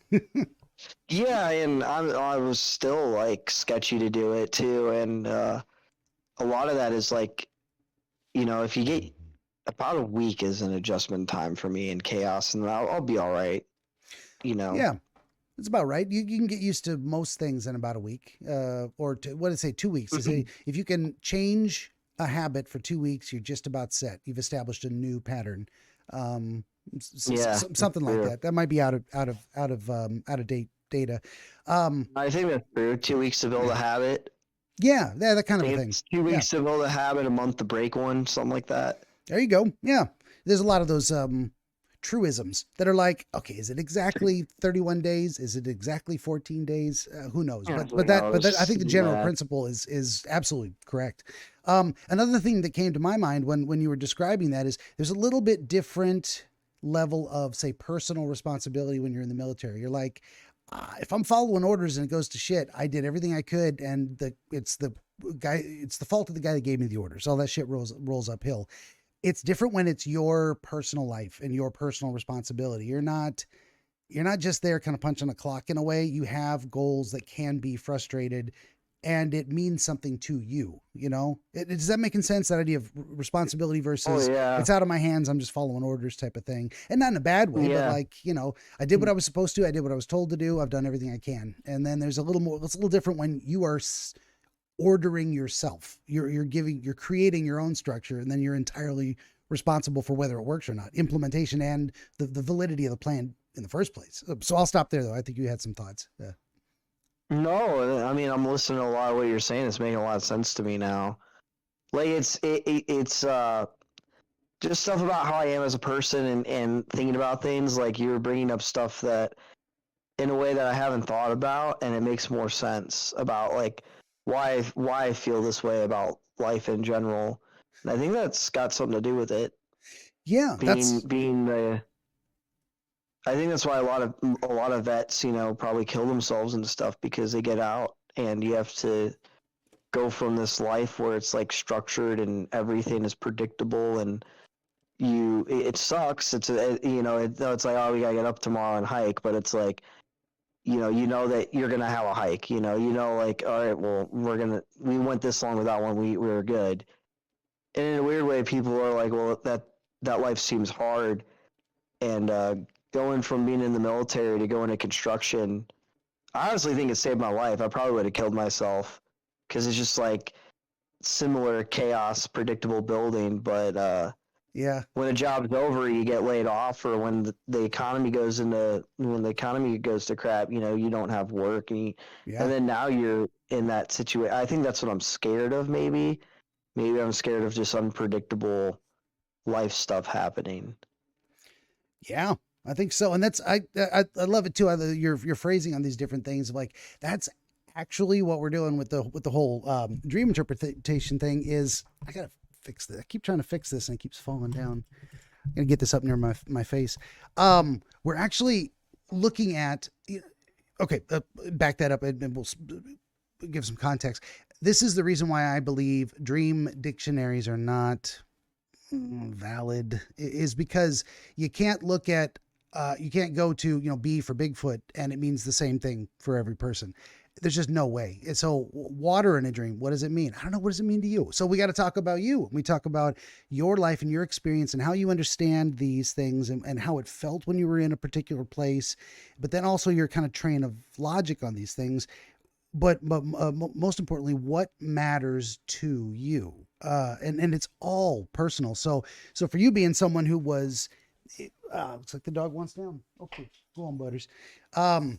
Yeah, and I was still like sketchy to do it too, and a lot of that is like, if you get about a week is an adjustment time for me in chaos, and I'll be all right. Yeah, it's about right. You can get used to most things in about a week, or 2 weeks. If you can change a habit for 2 weeks, you're just about set. You've established a new pattern. Something like true. that. That might be out of date data. I think that's true. 2 weeks to build a habit. Yeah, that kind I of a think thing. it's 2 weeks to build a habit, a month to break one, something like that. There you go. Yeah, there's a lot of those truisms that are like, okay, is it exactly 31 days? Is it exactly 14 days? Who knows? Yeah, But I think the general yeah. principle is absolutely correct. Another thing that came to my mind when you were describing that is there's a little bit different level of, say, personal responsibility when you're in the military. You're like, if I'm following orders and it goes to shit, I did everything I could, and it's the fault of the guy that gave me the orders. All that shit rolls uphill. It's different when it's your personal life and your personal responsibility. You're not just there kind of punching a clock in a way. You have goals that can be frustrated, and it means something to you. Does that make sense? That idea of responsibility versus yeah. it's out of my hands, I'm just following orders type of thing, and not in a bad way, but like, I did what I was supposed to. I did what I was told to do. I've done everything I can. And then there's a little more. It's a little different when you are ordering yourself. You're creating your own structure, and then you're entirely responsible for whether it works or not, implementation and the validity of the plan in the first place. So I'll stop there, though. I think you had some thoughts. Yeah. No, I mean, I'm listening to a lot of what you're saying. It's making a lot of sense to me now. Like it's just stuff about how I am as a person and thinking about things. Like you're bringing up stuff that in a way that I haven't thought about, and it makes more sense about like why I feel this way about life in general. And I think that's got something to do with it. Yeah, being the. I think that's why a lot of vets, probably kill themselves and stuff because they get out and you have to go from this life where it's like structured and everything is predictable and it sucks. It's it's like, oh, we gotta get up tomorrow and hike, but it's like you know that you're gonna have a hike. Like, all right, well, we went this long without one. We were good. And in a weird way, people are like, well, that life seems hard, and going from being in the military to going to construction, I honestly think it saved my life. I probably would have killed myself because it's just like similar chaos, predictable building, but yeah. When a job's over, you get laid off, or when the economy goes to crap, you don't have work, and then now you're in that situation. I think that's what I'm scared of. Maybe I'm scared of just unpredictable life stuff happening. Yeah, I think so. And that's, I love it too. Your phrasing on these different things, like that's actually what we're doing with the whole dream interpretation thing. Is I gotta fix this. I keep trying to fix this and it keeps falling down. I'm gonna get this up near my face. We're actually looking at, okay, back that up and we'll give some context. This is the reason why I believe dream dictionaries are not valid, is because you can't look at, you can't go to, B for Bigfoot and it means the same thing for every person. There's just no way. And so water in a dream, what does it mean? I don't know. What does it mean to you? So we got to talk about you. We talk about your life and your experience and how you understand these things and how it felt when you were in a particular place, but then also your kind of train of logic on these things. But most importantly, what matters to you? And it's all personal. So for you being someone who was, looks like the dog wants down. Okay, go on, Butters. And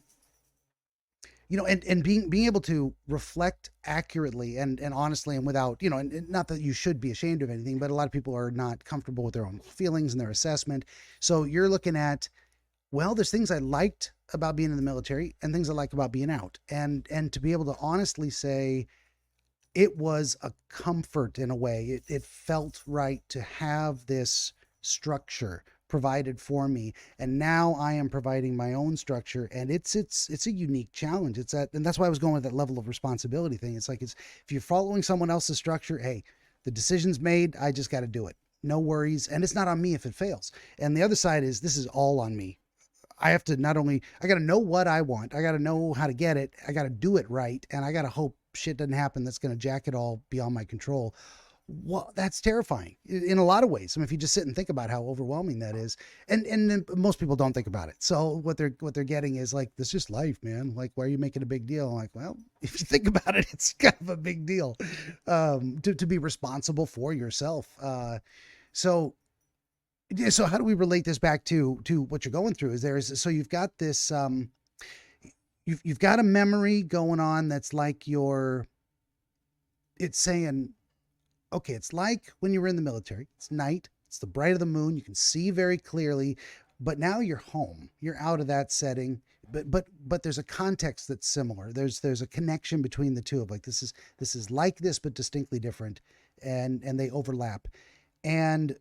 being able to reflect accurately and honestly and without, and not that you should be ashamed of anything, but a lot of people are not comfortable with their own feelings and their assessment. So you're looking at, well, there's things I liked about being in the military and things I like about being out. And to be able to honestly say it was a comfort in a way, it felt right to have this structure provided for me, and now I am providing my own structure, and it's a unique challenge. And that's why I was going with that level of responsibility thing. It's like, if you're following someone else's structure, hey, the decision's made, I just got to do it, no worries, and it's not on me if it fails. And the other side is, this is all on me. I have to I got to know what I want, I got to know how to get it, I got to do it right, and I got to hope shit doesn't happen that's going to jack it all beyond my control. Well, that's terrifying in a lot of ways. I mean, if you just sit and think about how overwhelming that is, and most people don't think about it. So what they're getting is like, this is just life, man. Like, why are you making a big deal? I'm like, well, if you think about it, it's kind of a big deal, to be responsible for yourself. So Yeah, so how do we relate this back to what you're going through? So you've got this you've got a memory going on that's like it's saying, okay, it's like when you were in the military. It's night, it's the bright of the moon, you can see very clearly, but now you're home. You're out of that setting. But there's a context that's similar. There's a connection between the two of like this is like this but distinctly different, and they overlap. And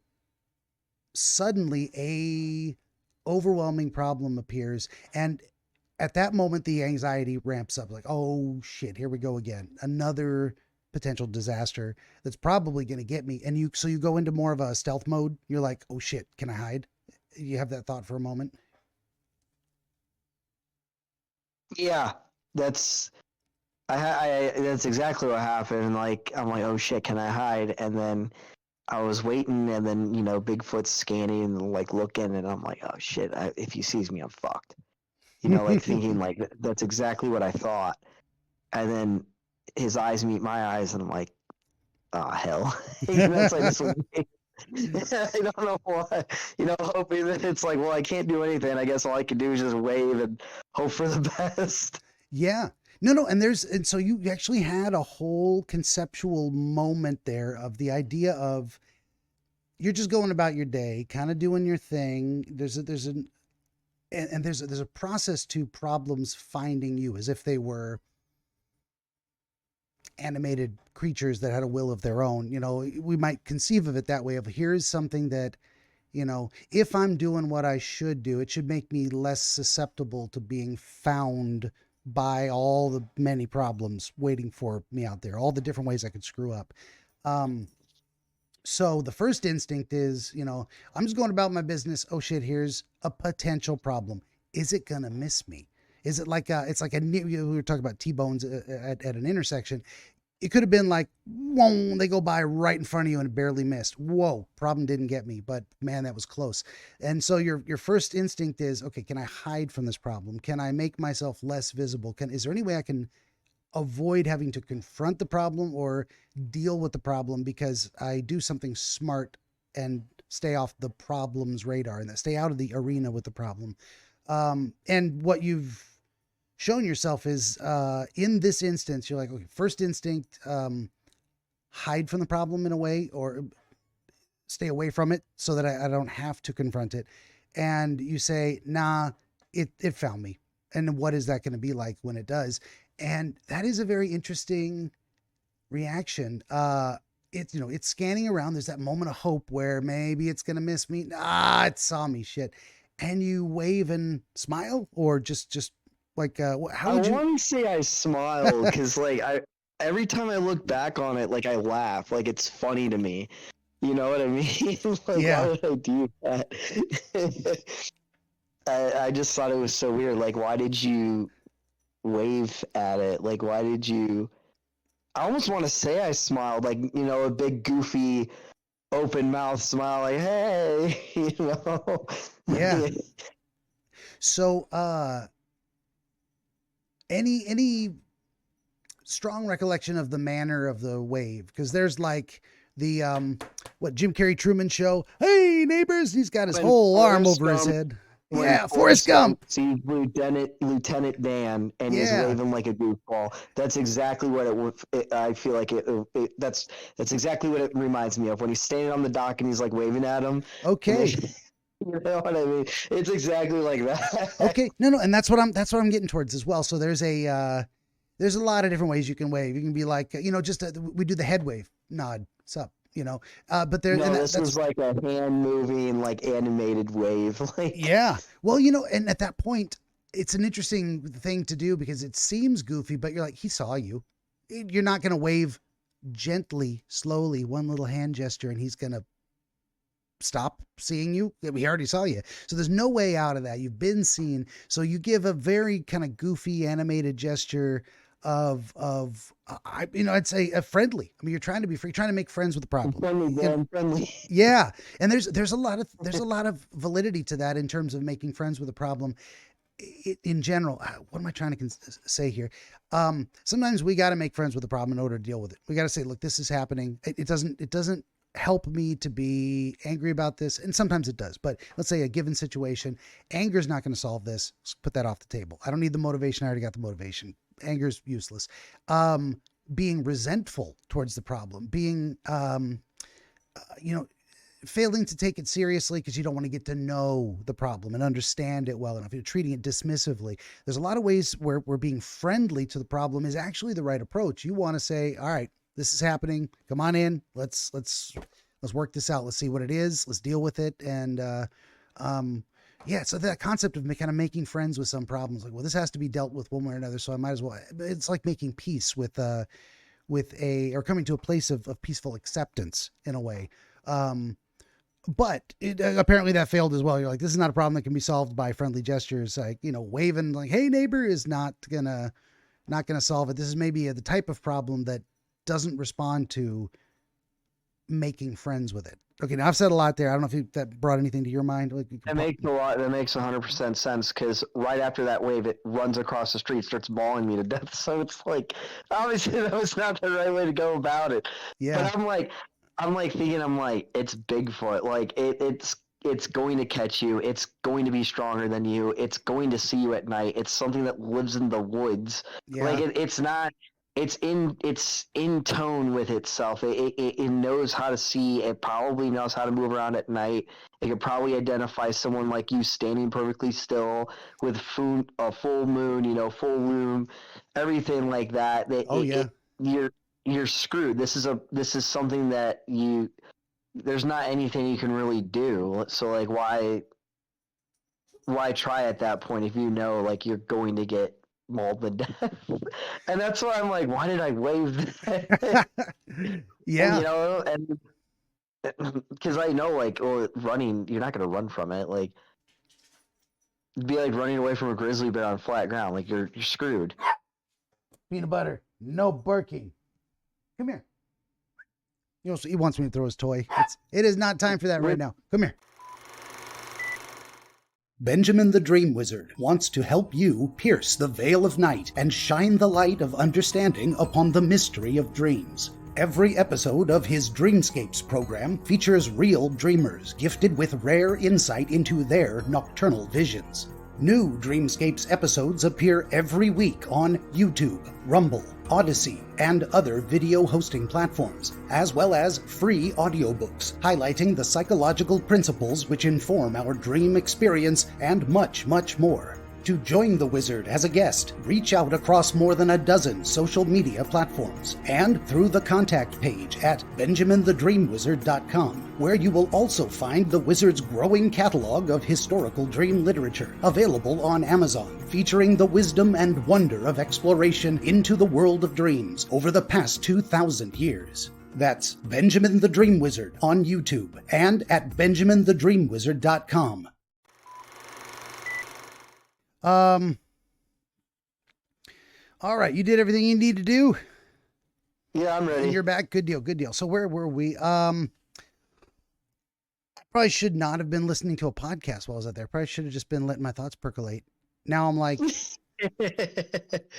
suddenly a overwhelming problem appears, and at that moment the anxiety ramps up, like, oh shit, here we go again, another potential disaster that's probably going to get me. And you go into more of a stealth mode. You're like, oh shit, can I hide? You have that thought for a moment. Yeah, that's that's exactly what happened. Like I'm like, oh shit, can I hide? And then I was waiting, and then Bigfoot's scanning and like looking, and I'm like, oh shit, if he sees me, I'm fucked. Like thinking like that's exactly what I thought. And then his eyes meet my eyes, and I'm like, oh hell. So I just I don't know why. Hoping that it's like, well, I can't do anything. I guess all I can do is just wave and hope for the best. Yeah. No, and so you actually had a whole conceptual moment there of the idea of you're just going about your day, kind of doing your thing. There's a process to problems finding you, as if they were animated creatures that had a will of their own. We might conceive of it that way, of here's something that, if I'm doing what I should do, it should make me less susceptible to being found by all the many problems waiting for me out there, all the different ways I could screw up. So the first instinct is, I'm just going about my business. Oh shit, here's a potential problem. Is it going to miss me? Is it like it's like we were talking about T-bones at an intersection. It could have been like, whoa, they go by right in front of you and barely missed. Whoa, problem didn't get me, but man, that was close. And so your first instinct is, okay, can I hide from this problem? Can I make myself less visible? Is there any way I can avoid having to confront the problem or deal with the problem because I do something smart and stay off the problem's radar and stay out of the arena with the problem? And what you've shown yourself is, in this instance, you're like, okay, first instinct, hide from the problem in a way, or stay away from it so that I don't have to confront it. And you say, nah, it found me. And what is that going to be like when it does? And that is a very interesting reaction. It's scanning around. There's that moment of hope where maybe it's going to miss me. Ah, it saw me, shit. And you wave and smile, or just like, how would you? I want to say I smile because like every time I look back on it, like I laugh, like it's funny to me. You know what I mean? Like, Yeah. why did I do that? I just thought it was so weird. Like, why did you wave at it? Like, why did you? I almost want to say I smiled, like a big goofy open mouth smile, like hey, Yeah. So, any strong recollection of the manner of the wave? Because there's like the what Jim Carrey Truman Show. Hey neighbors, he's got his whole arm over his head. Yeah, Forrest Gump. See Lieutenant Dan, and he's waving like a goofball. That's exactly what I feel like that's exactly what it reminds me of when he's standing on the dock and he's like waving at him. Okay. You know what I mean? It's exactly like that. Okay. No, and that's what I'm getting towards as well. So there's a lot of different ways you can wave. You can be like, we do the head wave, nod, what's up, but there. No, this was like a hand moving, like animated wave. Like, yeah. Well, and at that point, it's an interesting thing to do because it seems goofy, but you're like, he saw you. You're not going to wave gently, slowly, one little hand gesture, and he's going to stop seeing you. He already saw you. So there's no way out of that. You've been seen. So you give a very kind of goofy animated gesture of I'd say a friendly. I mean, you're trying to be free, trying to make friends with the problem. Friendly. Yeah. And there's a lot of validity to that in terms of making friends with a problem. In general, what am I trying to say here? Sometimes we got to make friends with the problem in order to deal with it. We got to say, look, this is happening. It doesn't help me to be angry about this? And sometimes it does, but let's say a given situation, anger is not going to solve this. Let's put that off the table. I don't need the motivation. I already got the motivation. Anger is useless. Being resentful towards the problem, being, failing to take it seriously because you don't want to get to know the problem and understand it well enough. You're treating it dismissively. There's a lot of ways where being friendly to the problem is actually the right approach. You want to say, all right, this is happening. Come on in. Let's work this out. Let's see what it is. Let's deal with it. And, so that concept of kind of making friends with some problems, like, well, this has to be dealt with one way or another. So I might as well, it's like making peace or coming to a place of peaceful acceptance in a way. But apparently that failed as well. You're like, this is not a problem that can be solved by friendly gestures. Like, waving like, hey neighbor is not gonna solve it. This is maybe the type of problem that doesn't respond to making friends with it. Okay, now I've said a lot there. I don't know if that brought anything to your mind. That makes 100% sense, because right after that wave, it runs across the street, starts mauling me to death. So it's like, obviously that was not the right way to go about it. Yeah. But I'm thinking, it's Bigfoot. Like it's going to catch you. It's going to be stronger than you. It's going to see you at night. It's something that lives in the woods. Yeah. Like it's not. It's in tone with itself. It knows how to see. It probably knows how to move around at night. It could probably identify someone like you standing perfectly still with a full moon, full moon, everything like that. You're screwed. This is something that there's not anything you can really do. So like why try at that point if like you're going to get mauled to death? And that's why I'm like, why did I wave that? Yeah. And because I know like, running, you're not going to run from it. Like it'd be like running away from a grizzly bear on flat ground. Like you're screwed. Peanut butter, no barking. Come here. So he wants me to throw his toy. It is not time for that right now. Come here. Benjamin the Dream Wizard wants to help you pierce the veil of night and shine the light of understanding upon the mystery of dreams. Every episode of his Dreamscapes program features real dreamers gifted with rare insight into their nocturnal visions. New Dreamscapes episodes appear every week on YouTube, Rumble, Odyssey, and other video hosting platforms, as well as free audiobooks highlighting the psychological principles which inform our dream experience and much, much more. To join the wizard as a guest, reach out across more than a dozen social media platforms and through the contact page at benjaminthedreamwizard.com, where you will also find the wizard's growing catalog of historical dream literature available on Amazon, featuring the wisdom and wonder of exploration into the world of dreams over the past 2,000 years. That's Benjamin the Dream Wizard on YouTube and at benjaminthedreamwizard.com. All right, you did everything you need to do? Yeah, I'm ready. And you're back? Good deal. So where were we? I probably should not have been listening to a podcast while I was out there. Probably should have just been letting my thoughts percolate. Now I'm like,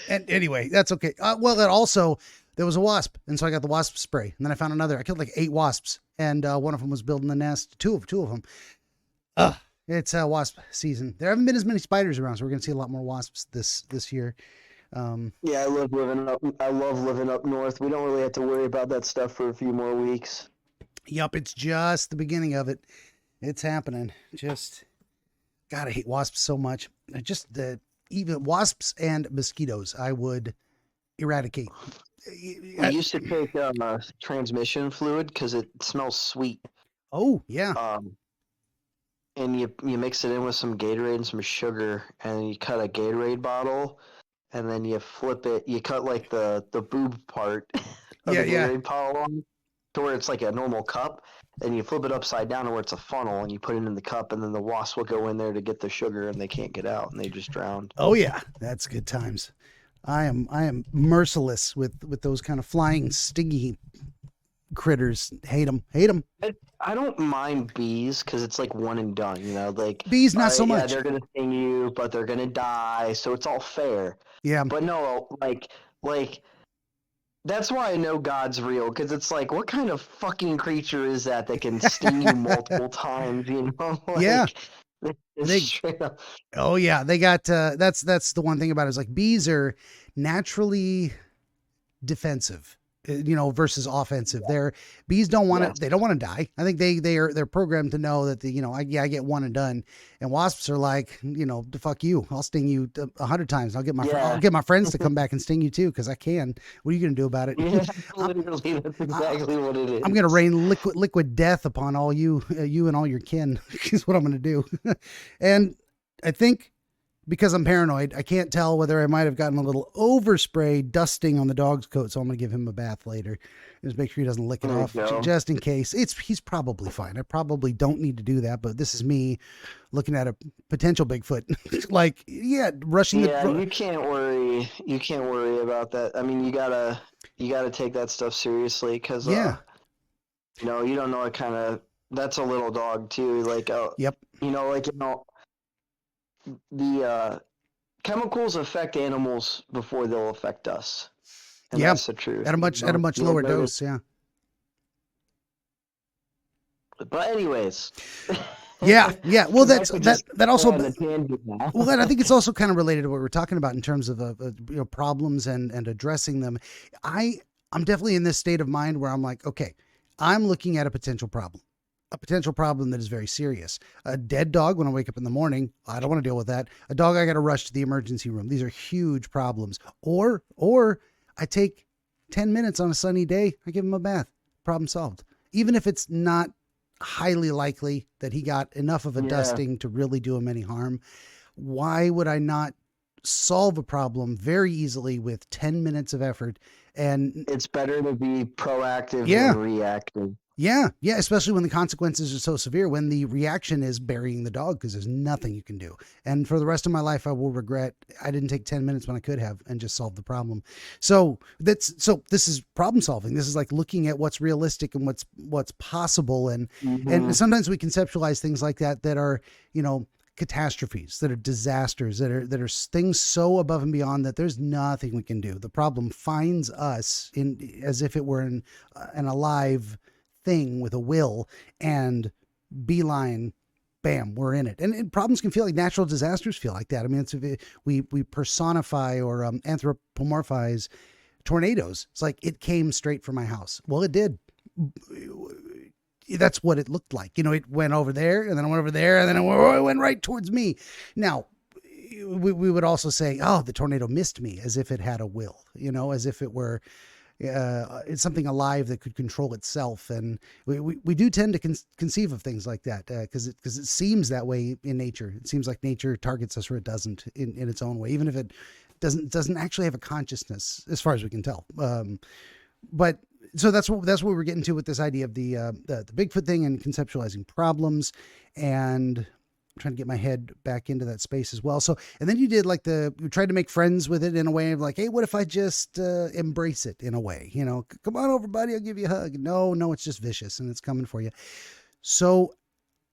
and anyway, that's okay. That also, there was a wasp, and so I got the wasp spray, and then I found another. I killed like 8 wasps, and one of them was building the nest. Two of them. It's wasp season. There haven't been as many spiders around, so we're going to see a lot more wasps this year. Yeah, I love living up north. We don't really have to worry about that stuff for a few more weeks. Yup, it's just the beginning of it. It's happening. Just, God, I hate wasps so much. Even wasps and mosquitoes, I would eradicate. I used to take transmission fluid because it smells sweet. Oh, yeah. And you mix it in with some Gatorade and some sugar, and you cut a Gatorade bottle, and then you flip it. You cut like the boob part of the Gatorade bottle to where it's like a normal cup, and you flip it upside down to where it's a funnel, and you put it in the cup, and then the wasp will go in there to get the sugar, and they can't get out, and they just drown. Oh yeah, that's good times. I am merciless with those kind of flying stingy critters. Hate them. I don't mind bees because it's like one and done, like bees not so much. They're gonna sting you, but they're gonna die, so it's all fair. Yeah. But no, like That's why I know God's real, because it's like, what kind of fucking creature is that can sting you multiple times? You know, Yeah. like it's They straight up. Oh yeah, they got that's the one thing about it is like bees are naturally defensive, versus offensive. They're bees don't want to Yes. they don't want to die. I think they're programmed to know that I get one and done. And wasps are like, the fuck you. I'll sting you 100 times. I'll Yeah. get my friends to come back and sting you too because I can. What are you gonna do about it? Yeah. I'm, Literally, that's I- exactly what it I'm gonna is. rain liquid death upon all you and all your kin. Is what I'm gonna do. And I think because I'm paranoid, I can't tell whether I might have gotten a little overspray dusting on the dog's coat. So I'm going to give him a bath later. Just make sure he doesn't lick it There you off, go. just in case. He's probably fine. I probably don't need to do that, but this is me looking at a potential Bigfoot. Like, yeah, rushing Yeah, the. you can't worry. You can't worry about that. I mean, you gotta take that stuff seriously, because Yeah. you don't know what kind of. That's a little dog too. Like, Yep. The chemicals affect animals before they'll affect us, and Yeah. that's the truth. At a much lower dose. Yeah. But anyways, Yeah. Yeah. Well, 'cause I that's could that just that go also. on a tangent now. Well, and I think it's also kind of related to what we're talking about in terms of problems and addressing them. I'm definitely in this state of mind where I'm like, okay, I'm looking at a potential problem that is very serious. A dead dog when I wake up in the morning, I don't want to deal with that. A dog I got to rush to the emergency room. These are huge problems. Or I take 10 minutes on a sunny day, I give him a bath. Problem solved. Even if it's not highly likely that he got enough of a Yeah. dusting to really do him any harm, why would I not solve a problem very easily with 10 minutes of effort? And It's better to be proactive Yeah. than reactive. yeah, especially when the consequences are so severe, when the reaction is burying the dog because there's nothing you can do. And for the rest of my life, I will regret I didn't take 10 minutes when I could have and just solve the problem. So this is problem solving. This is like looking at what's realistic and what's possible. And sometimes we conceptualize things like that are, catastrophes, that are disasters, that are things so above and beyond that there's nothing we can do. The problem finds us as if it were an alive thing with a will, and beeline, bam, we're in it. And problems can feel like natural disasters feel like that. I mean, we personify or anthropomorphize tornadoes. It's like it came straight from my house. Well, it did. That's what it looked like. It went over there, and then it went over there, and then it went right towards me. Now, we would also say, oh, the tornado missed me, as if it had a will, as if it were it's something alive that could control itself. And we do tend to conceive of things like that because it seems that way in nature. It seems like nature targets us, or it doesn't in its own way, even if it doesn't actually have a consciousness, as far as we can tell. But so that's what we're getting to with this idea of the Bigfoot thing and conceptualizing problems. And I'm trying to get my head back into that space as well. So, and then you did like you tried to make friends with it in a way of like, hey, what if I just embrace it in a way? Come on over, buddy, I'll give you a hug. No, it's just vicious and it's coming for you. So,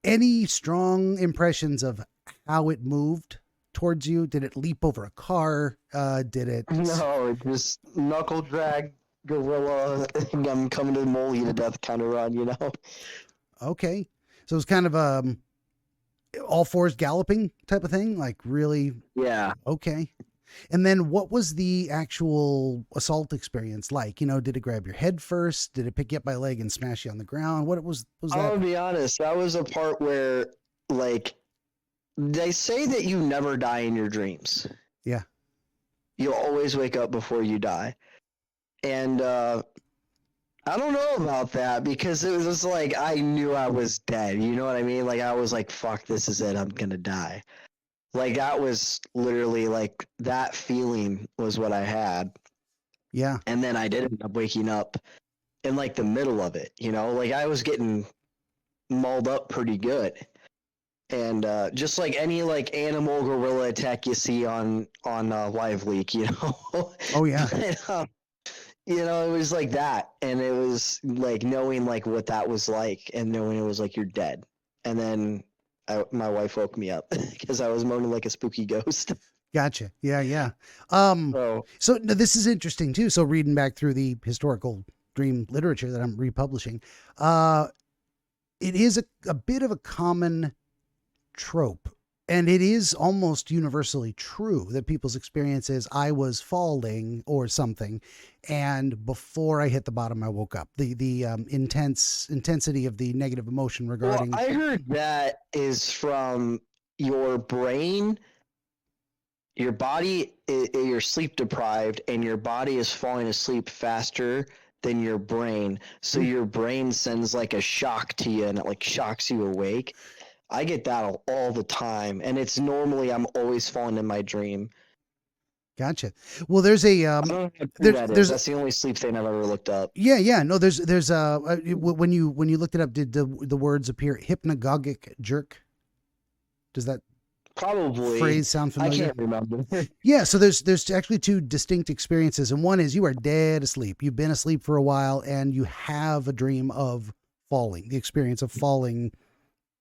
any strong impressions of how it moved towards you? Did it leap over a car? Did it? No, it just knuckle drag gorilla. I'm coming to maul you to death kind of run. Okay, so it was kind of all fours galloping type of thing, like really. Yeah. Okay. And then what was the actual assault experience like? Did it grab your head first? Did it pick you up by leg and smash you on the ground? What was that? I'll be honest. That was a part where, like, they say that you never die in your dreams. Yeah. You'll always wake up before you die. And I don't know about that, because it was like I knew I was dead. You know what I mean? Like, I was like, fuck, this is it. I'm going to die. Like, that was literally like that feeling was what I had. Yeah. And then I did end up waking up in like the middle of it, like I was getting mauled up pretty good. And just like any like animal gorilla attack you see on Live Leak, Oh yeah. But, it was like that. And it was like knowing like what that was like, and knowing it was like you're dead. And then my wife woke me up because I was moaning like a spooky ghost. Gotcha. Yeah, yeah. Um, So so no, this is interesting too. So reading back through the historical dream literature that I'm republishing, uh, it is a bit of a common trope. And it is almost universally true that people's experience is I was falling or something, and before I hit the bottom, I woke up. The intensity of the negative emotion well, regarding. I heard that is from your brain, your body, you're sleep deprived, and your body is falling asleep faster than your brain. So Hmm, your brain sends like a shock to you, and it like shocks you awake. I get that all the time, and it's normally I'm always falling in my dream. gotcha. Well, there's a I don't know how true there's that is. there's That's the only sleep thing I've ever looked up. yeah, yeah. No, there's when you looked it up, did the words appear? Hypnagogic jerk. Does that Probably. phrase sound I familiar? can't remember. Yeah, so there's actually two distinct experiences, and one is you are dead asleep. You've been asleep for a while, and you have a dream of falling. The experience of falling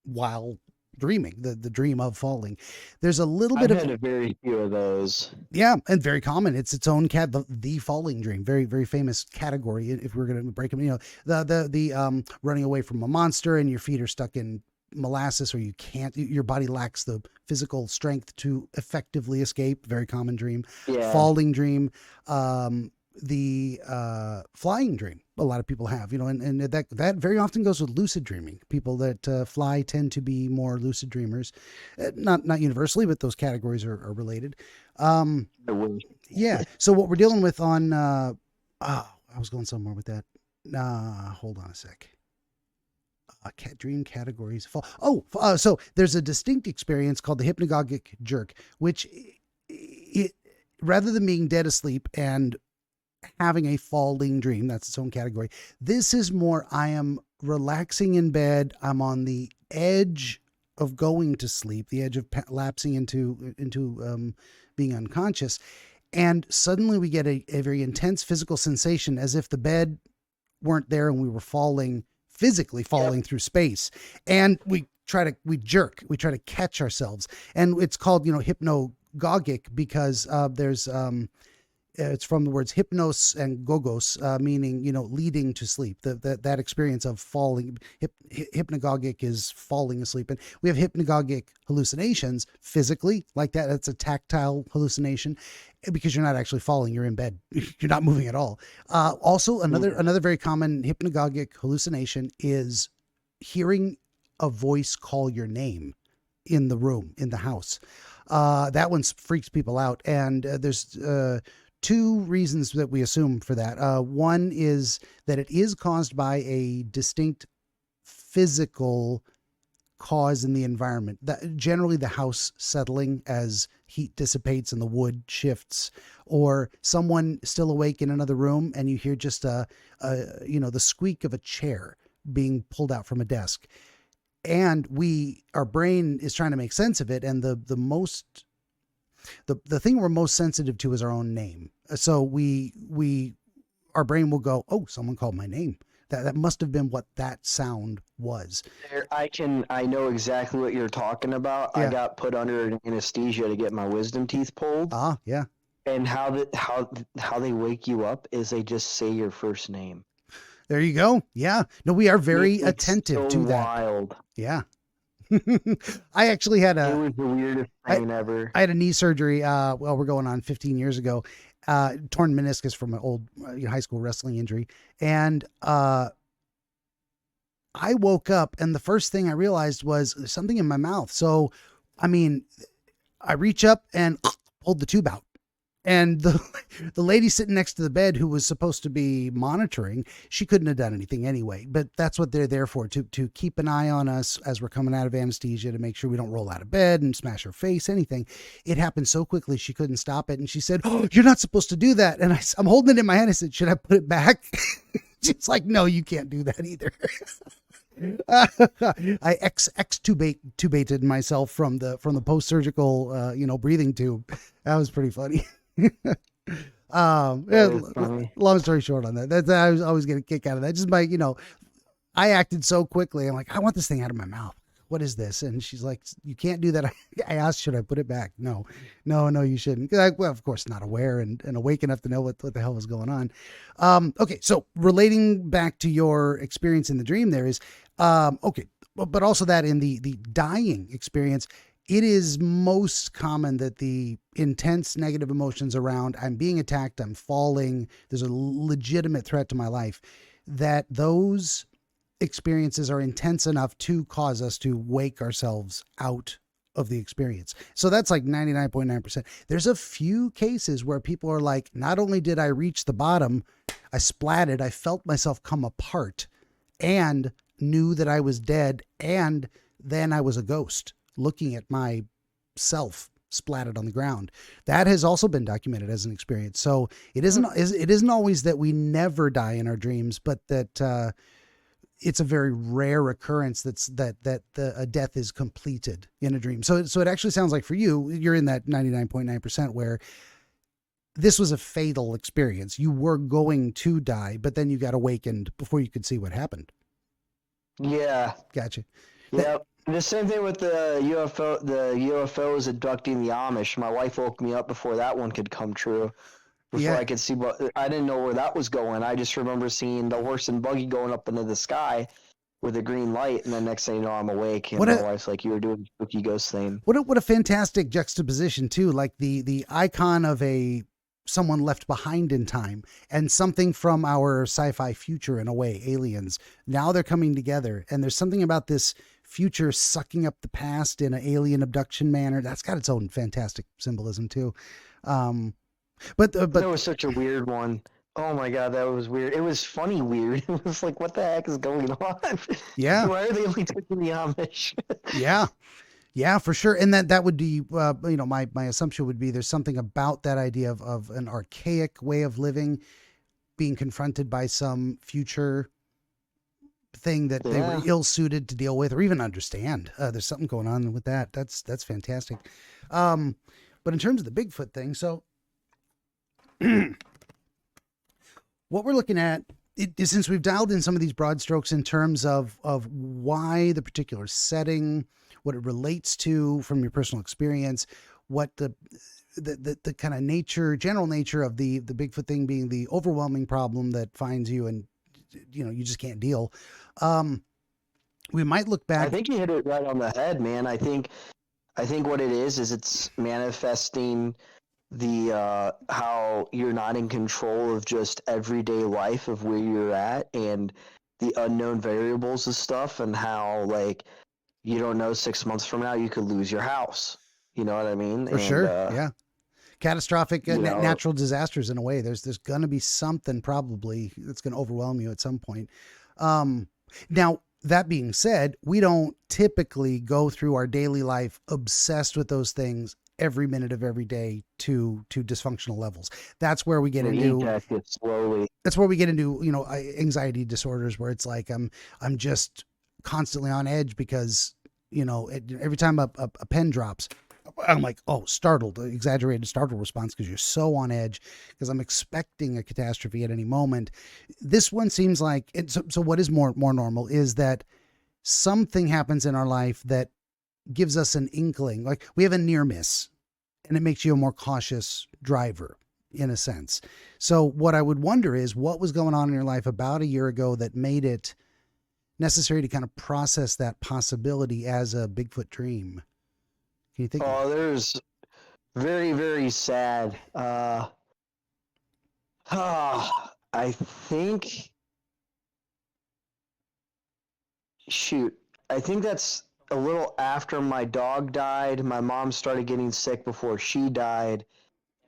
while dreaming. The dream of falling. There's a little bit I've of had a very few of those. yeah, and very common. It's its own the falling dream. Very famous category. If we're gonna break them, the running away from a monster, and your feet are stuck in molasses, or you can't. Your body lacks the physical strength to effectively escape. Very common dream. Yeah. Falling dream. The flying dream. A lot of people have, and that very often goes with lucid dreaming. People that fly tend to be more lucid dreamers. Not universally, but those categories are related. Um, I wish. yeah. So what we're dealing with on, I was going somewhere with that. Hold on a sec. Dream categories fall. So there's a distinct experience called the hypnagogic jerk, which rather than being dead asleep and having a falling dream, that's its own category. This is more, I am relaxing in bed. I'm on the edge of going to sleep, the edge of lapsing into being unconscious. And suddenly we get a very intense physical sensation as if the bed weren't there and we were physically falling through space. And we try to catch ourselves. And it's called, hypnagogic because there's it's from the words hypnos and gogos, meaning leading to sleep. That experience of falling. Hypnagogic is falling asleep, and we have hypnagogic hallucinations physically, like that. That's a tactile hallucination, because you're not actually falling. You're in bed. You're not moving at all. Also, another very common hypnagogic hallucination is hearing a voice call your name in the room, in the house. That one freaks people out, and there's two reasons that we assume for that. One is that it is caused by a distinct physical cause in the environment. Generally, the house settling as heat dissipates and the wood shifts, or someone still awake in another room, and you hear just the squeak of a chair being pulled out from a desk. And our brain is trying to make sense of it, and the thing we're most sensitive to is our own name. So our brain will go, oh, someone called my name. That must have been what that sound was. I know exactly what you're talking about. Yeah. I got put under anesthesia to get my wisdom teeth pulled. Yeah. And how they wake you up is they just say your first name. There you go. Yeah. No, we are very It's attentive so to that. Wild. Yeah. I actually had It was the weirdest thing ever. I had a knee surgery. We're going on 15 years ago. Torn meniscus from an old high school wrestling injury, and I woke up, and the first thing I realized was there's something in my mouth. So, I reach up and pulled the tube out. And the lady sitting next to the bed, who was supposed to be monitoring, she couldn't have done anything anyway. But that's what they're there for, to keep an eye on us as we're coming out of anesthesia, to make sure we don't roll out of bed and smash our face, anything. It happened so quickly, she couldn't stop it. And she said, "Oh, you're not supposed to do that." And I'm holding it in my hand. I said, "Should I put it back?" She's like, "No, you can't do that either." I extubated myself from the post-surgical, breathing tube. That was pretty funny. Long story short on that. I was always get a kick out of that. Just by, I acted so quickly. I'm like, I want this thing out of my mouth. what is this? And she's like, you can't do that. I asked, should I put it back? No, you shouldn't. 'Cause well, of course, not aware and awake enough to know what the hell was going on. Okay. So relating back to your experience in the dream, there is, okay. But also that in the dying experience, it is most common that the intense negative emotions around I'm being attacked, I'm falling, there's a legitimate threat to my life, that those experiences are intense enough to cause us to wake ourselves out of the experience. So that's like 99.9%. There's a few cases where people are like, not only did I reach the bottom, I splatted, I felt myself come apart and knew that I was dead. And then I was a ghost looking at myself splatted on the ground. That has also been documented as an experience. So it isn't always that we never die in our dreams, but that, it's a very rare occurrence that a death is completed in a dream. So it actually sounds like for you, you're in that 99.9% where this was a fatal experience. You were going to die, but then you got awakened before you could see what happened. Yeah. Gotcha. Yeah. The same thing with the UFO. The UFOs abducting the Amish. My wife woke me up before that one could come true. Before I could see what, I didn't know where that was going. I just remember seeing the horse and buggy going up into the sky with a green light, and then next thing you know, I'm awake, and my wife's like, "You were doing a spooky ghost thing." What a fantastic juxtaposition too! Like the icon of someone left behind in time, and something from our sci-fi future in a way, aliens. Now they're coming together, and there's something about this future sucking up the past in an alien abduction manner. That's got its own fantastic symbolism too. But that was such a weird one. Oh my god, that was weird. It was funny weird. It was like, what the heck is going on? Yeah. Why are they only taking the Amish? Yeah, for sure. And that would be, my assumption would be there's something about that idea of an archaic way of living being confronted by some future thing that they were ill suited to deal with or even understand. There's something going on with that. That's fantastic. But in terms of the Bigfoot thing, so what we're looking at, since we've dialed in some of these broad strokes in terms of why the particular setting, what it relates to from your personal experience, what the kind of general nature of the Bigfoot thing being the overwhelming problem that finds you and you just can't deal. We might look back. I think you hit it right on the head, man. I think what it is it's manifesting the how you're not in control of just everyday life of where you're at and the unknown variables of stuff, and how like you don't know 6 months from now you could lose your house. You know what I mean? For sure. Yeah. Catastrophic natural disasters in a way. There's going to be something probably that's going to overwhelm you at some point. Now, that being said, we don't typically go through our daily life obsessed with those things every minute of every day to dysfunctional levels. That's where we get into slowly. That's where we get into, anxiety disorders where it's like, I'm just constantly on edge because, every time a pen drops, I'm like, oh, exaggerated startled response because you're so on edge because I'm expecting a catastrophe at any moment. This one seems like, so what is more normal is that something happens in our life that gives us an inkling, like we have a near miss and it makes you a more cautious driver in a sense. So what I would wonder is what was going on in your life about a year ago that made it necessary to kind of process that possibility as a Bigfoot dream. Can you think? Oh, there's very, very sad. I think, I think that's a little after my dog died. My mom started getting sick before she died,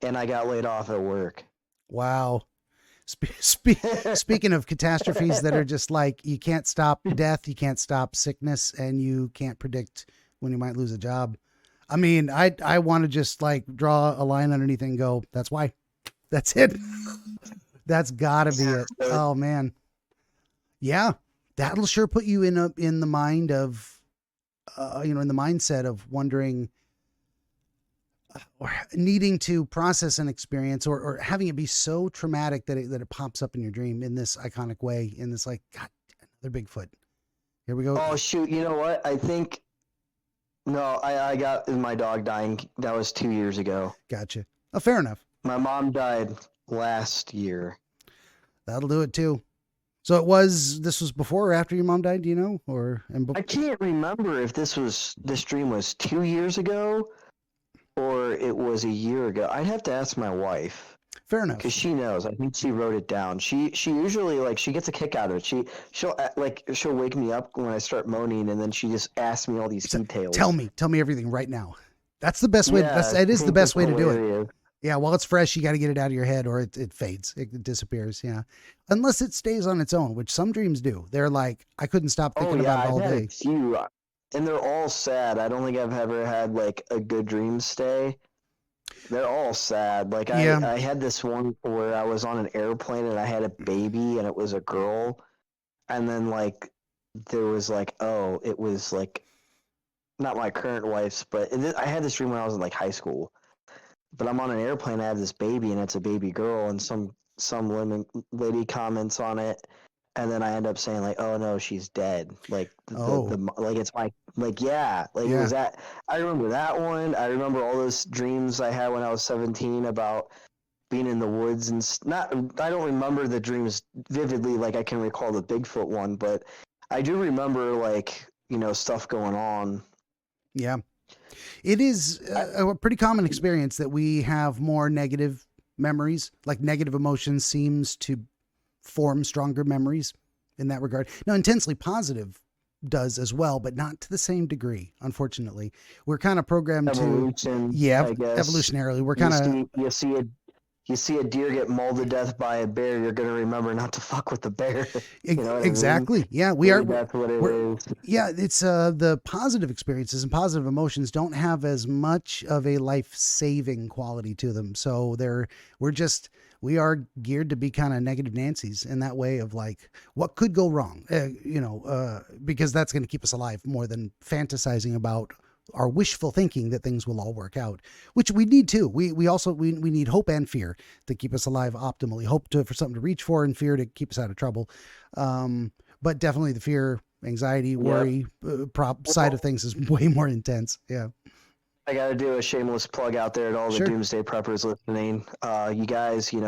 and I got laid off at work. Wow. Speaking of catastrophes that are just like, you can't stop death, you can't stop sickness, and you can't predict when you might lose a job. I mean, I want to just like draw a line underneath it and go, that's why. That's it. That's gotta be it. Oh man. Yeah. That'll sure put you in the mind of, in the mindset of wondering or needing to process an experience or having it be so traumatic that it pops up in your dream in this iconic way, in this like, God, another Bigfoot. Here we go. Oh shoot. You know what? I think No, I got my dog dying. That was 2 years ago. Gotcha. Oh, fair enough. My mom died last year. That'll do it too. So this was before or after your mom died, do you know? I can't remember if this dream was 2 years ago or it was a year ago. I'd have to ask my wife fair enough. because she knows. I think she wrote it down. She usually like she gets a kick out of it. She'll wake me up when I start moaning, and then she just asks me all these details. Tell me everything right now. That's the best way. Yeah, That is the best way to do it. hilarious. Yeah, while it's fresh, you got to get it out of your head or it fades. It disappears. Yeah. Unless it stays on its own, which some dreams do. They're like, I couldn't stop thinking about it all I've had day. a few, and they're all sad. I don't think I've ever had like a good dream stay. They're all sad. Like Yeah. I had this one where I was on an airplane and I had a baby and it was a girl, and then like there was like it was like not my current wife's, but I had this dream when I was in like high school. But I'm on an airplane. I have this baby, and it's a baby girl, and some lady comments on it, and then I end up saying like, "Oh no, she's dead." Like like it's my like yeah, like Yeah. it was that. I remember that one. I remember all those dreams I had when I was 17 about being in the woods and not. I don't remember the dreams vividly, like I can recall the Bigfoot one, but I do remember like stuff going on. Yeah. It is a pretty common experience that we have more negative memories, like negative emotions seems to form stronger memories in that regard. Now, intensely positive does as well, but not to the same degree, unfortunately. We're kind of programmed Evolution, to, yeah, I guess. evolutionarily. We're kind of, you see a deer get mauled to death by a bear, you're going to remember not to fuck with the bear. You know exactly. I mean? Yeah, that's what it is. Yeah, it's the positive experiences and positive emotions don't have as much of a life-saving quality to them. So we are geared to be kind of negative Nancy's in that way of like, what could go wrong? Because that's going to keep us alive more than fantasizing about our wishful thinking that things will all work out, which we need too. We also need hope and fear to keep us alive optimally. Hope for something to reach for, and fear to keep us out of trouble. But definitely the fear, anxiety, worry side of things is way more intense. Yeah. I got to do a shameless plug out there to all the doomsday preppers listening. You guys, you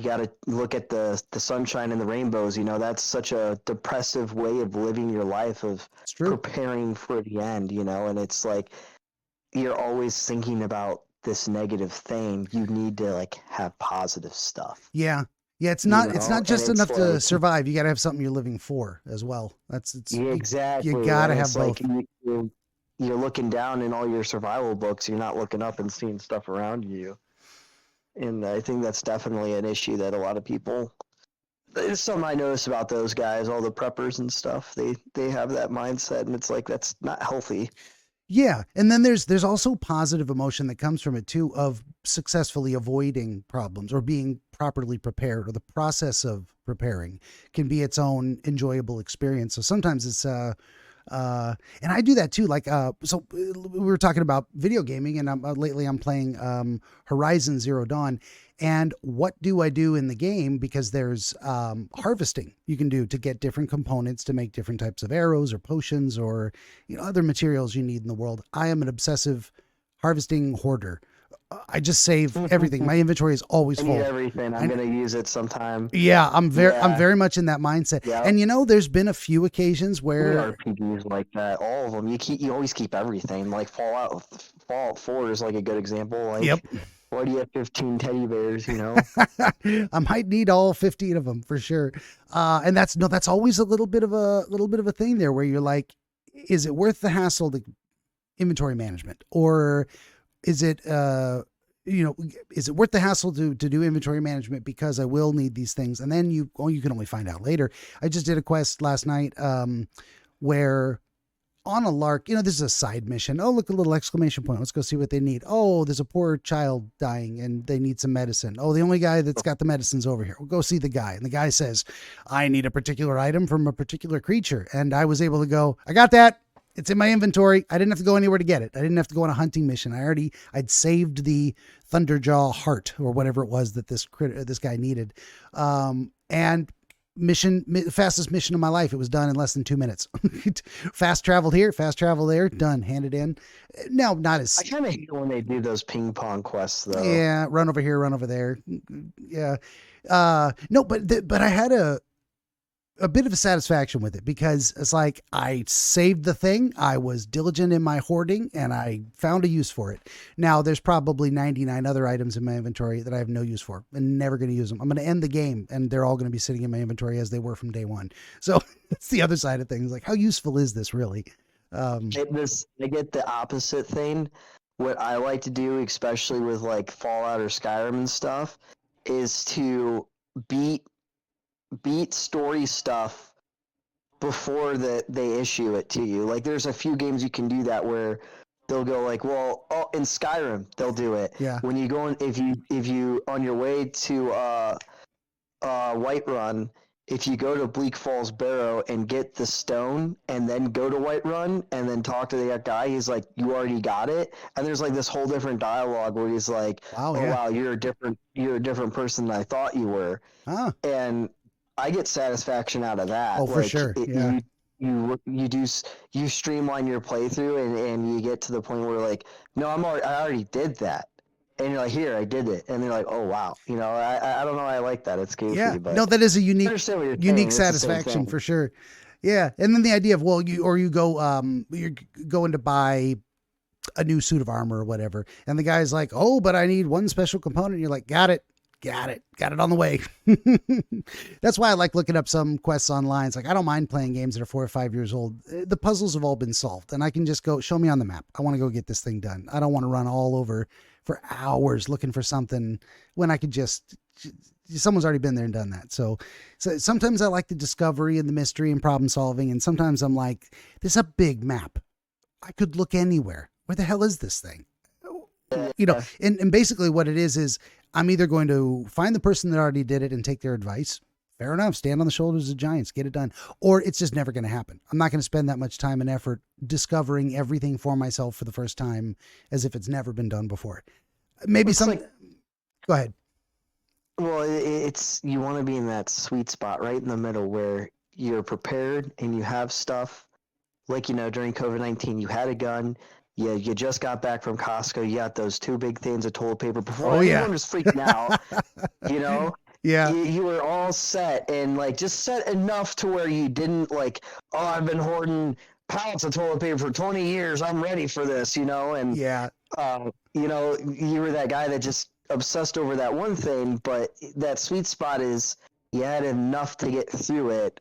gotta look at the sunshine and the rainbows. That's such a depressive way of living your life, of preparing for the end, and it's like you're always thinking about this negative thing. You need to like have positive stuff. Yeah. It's not just enough to survive. You got to have something you're living for as well. Exactly. You got to have both. Like you're looking down in all your survival books. You're not looking up and seeing stuff around you. And I think that's definitely an issue that a lot of people. It's something I notice about those guys, all the preppers and stuff. They have that mindset, and it's like that's not healthy. Yeah, and then there's also positive emotion that comes from it too, of successfully avoiding problems or being properly prepared, or the process of preparing can be its own enjoyable experience. So sometimes it's and I do that too. Like, so we were talking about video gaming, and lately I'm playing Horizon Zero Dawn. And what do I do in the game? Because there's harvesting you can do to get different components to make different types of arrows or potions or other materials you need in the world. I am an obsessive harvesting hoarder. I just save everything. My inventory is always full. I need everything. I'm going to use it sometime. Yeah, I'm very much in that mindset. Yep. And there's been a few occasions where RPGs like that, all of them. You always keep everything. Like Fallout 4 is like a good example. Like, yep. Why do you have 15 teddy bears? I might need all 15 of them for sure. And that's always a little bit of a thing there where you're like, is it worth the hassle to inventory management, or is it is it worth the hassle to do inventory management because I will need these things? And then you can only find out later. I just did a quest last night where on a lark, this is a side mission. Oh, look, a little exclamation point. Let's go see what they need. Oh, there's a poor child dying and they need some medicine. Oh, the only guy that's got the medicine's over here. We'll go see the guy. And the guy says, I need a particular item from a particular creature. And I was able to go, I got that. It's in my inventory. I didn't have to go anywhere to get it. I didn't have to go on a hunting mission. I'd saved the Thunderjaw heart or whatever it was that this guy needed. And fastest mission of my life. It was done in less than 2 minutes. Fast traveled here, fast travel there, done, handed in. No, not as. I kind of hate when they do those ping pong quests, though. Yeah, run over here, run over there. Yeah, no, but I had a bit of a satisfaction with it because it's like I saved the thing. I was diligent in my hoarding and I found a use for it. Now there's probably 99 other items in my inventory that I have no use for and never going to use them. I'm going to end the game and they're all going to be sitting in my inventory as they were from day one. So that's the other side of things. Like, how useful is this really? I get the opposite thing. What I like to do, especially with like Fallout or Skyrim and stuff, is to beat story stuff before they issue it to you. Like, there's a few games you can do that where they'll go like, well, in Skyrim they'll do it. Yeah. When you go in, if you on your way to Whiterun, if you go to Bleak Falls Barrow and get the stone and then go to Whiterun and then talk to that guy, he's like, you already got it. And there's like this whole different dialogue where he's like, wow, you're a different person than I thought you were. And I get satisfaction out of that. Oh, for sure. Yeah. You streamline your playthrough and you get to the point where like, no, I already did that. And you're like, here, I did it. And they're like, oh, wow. You know, I don't know. I like that. It's goofy. Yeah. But no, that is a unique saying. satisfaction for sure. Yeah. And then the idea of, well, you go, you're going to buy a new suit of armor or whatever. And the guy's like, oh, but I need one special component. And you're like, got it on the way. That's why I like looking up some quests online. It's like, I don't mind playing games that are 4 or 5 years old. The puzzles have all been solved and I can just go, show me on the map. I want to go get this thing done. I don't want to run all over for hours looking for something when I could just, someone's already been there and done that. So sometimes I like the discovery and the mystery and problem solving. And sometimes I'm like, this is a big map. I could look anywhere. Where the hell is this thing? You know, and basically what it is I'm either going to find the person that already did it and take their advice. Fair enough. Stand on the shoulders of giants, get it done. Or it's just never going to happen. I'm not going to spend that much time and effort discovering everything for myself for the first time as if it's never been done before. Maybe go ahead. Well, it's, you want to be in that sweet spot right in the middle where you're prepared and you have stuff like, you know, during COVID-19, you had a gun. Yeah, you just got back from Costco. You got those 2 big things of toilet paper before everyone was freaking out. You know, you were all set and like just set enough to where you didn't like, oh, I've been hoarding pallets of toilet paper for 20 years. I'm ready for this, you know. And you know, you were that guy that just obsessed over that one thing. But that sweet spot is you had enough to get through it.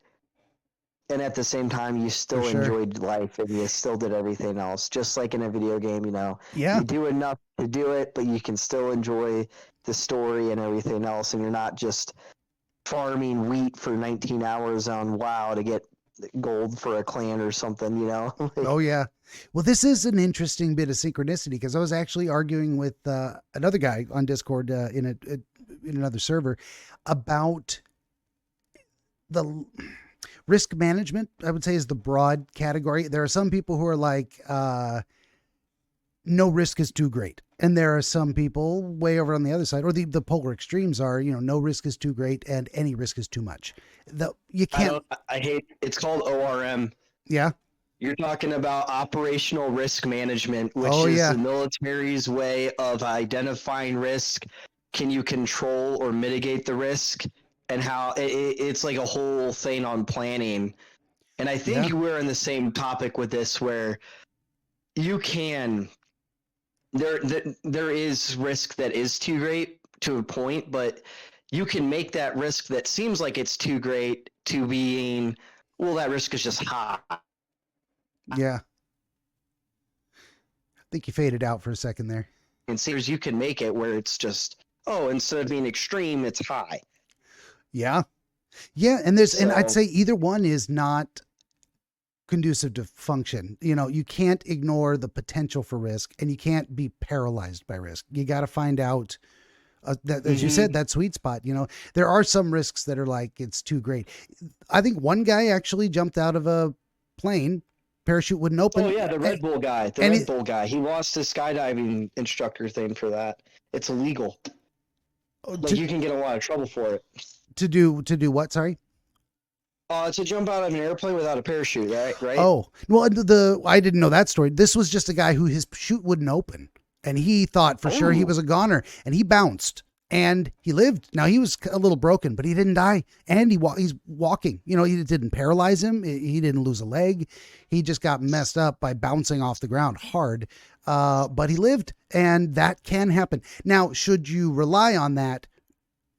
And at the same time, you still enjoyed life and you still did everything else. Just like in a video game, you know, you do enough to do it, but you can still enjoy the story and everything else. And you're not just farming wheat for 19 hours on WoW to get gold for a clan or something, you know? Oh, yeah. Well, this is an interesting bit of synchronicity because I was actually arguing with another guy on Discord in another server about the risk management, I would say, is the broad category. There are some people who are like, no risk is too great. And there are some people way over on the other side, or the polar extremes are, you know, no risk is too great and any risk is too much. You can't. I hate, it's called ORM. Yeah. You're talking about operational risk management, which is the military's way of identifying risk. Can you control or mitigate the risk? And how it's like a whole thing on planning. And I think we're in the same topic with this where you can, there is risk that is too great to a point, but you can make that risk that seems like it's too great to being, well, that risk is just high. Yeah. I think you faded out for a second there. And seems you can make it where it's just, oh, instead of being extreme, it's high. Yeah. Yeah. And and I'd say either one is not conducive to function. You know, you can't ignore the potential for risk and you can't be paralyzed by risk. You got to find out that, as you said, that sweet spot. You know, there are some risks that are like, it's too great. I think one guy actually jumped out of a plane, parachute wouldn't open. Oh yeah. The Red Bull guy, Bull guy, he lost his skydiving instructor thing for that. It's illegal. Like you can get a lot of trouble for it. To do what? Sorry. To jump out of an airplane without a parachute, right? Right? Oh, well, I didn't know that story. This was just a guy who his chute wouldn't open, and he thought for sure he Oh, was a goner, and he bounced, and he lived. Now he was a little broken, but he didn't die, and he's walking. You know, he didn't paralyze him. He didn't lose a leg. He just got messed up by bouncing off the ground hard. But he lived, and that can happen. Now, should you rely on that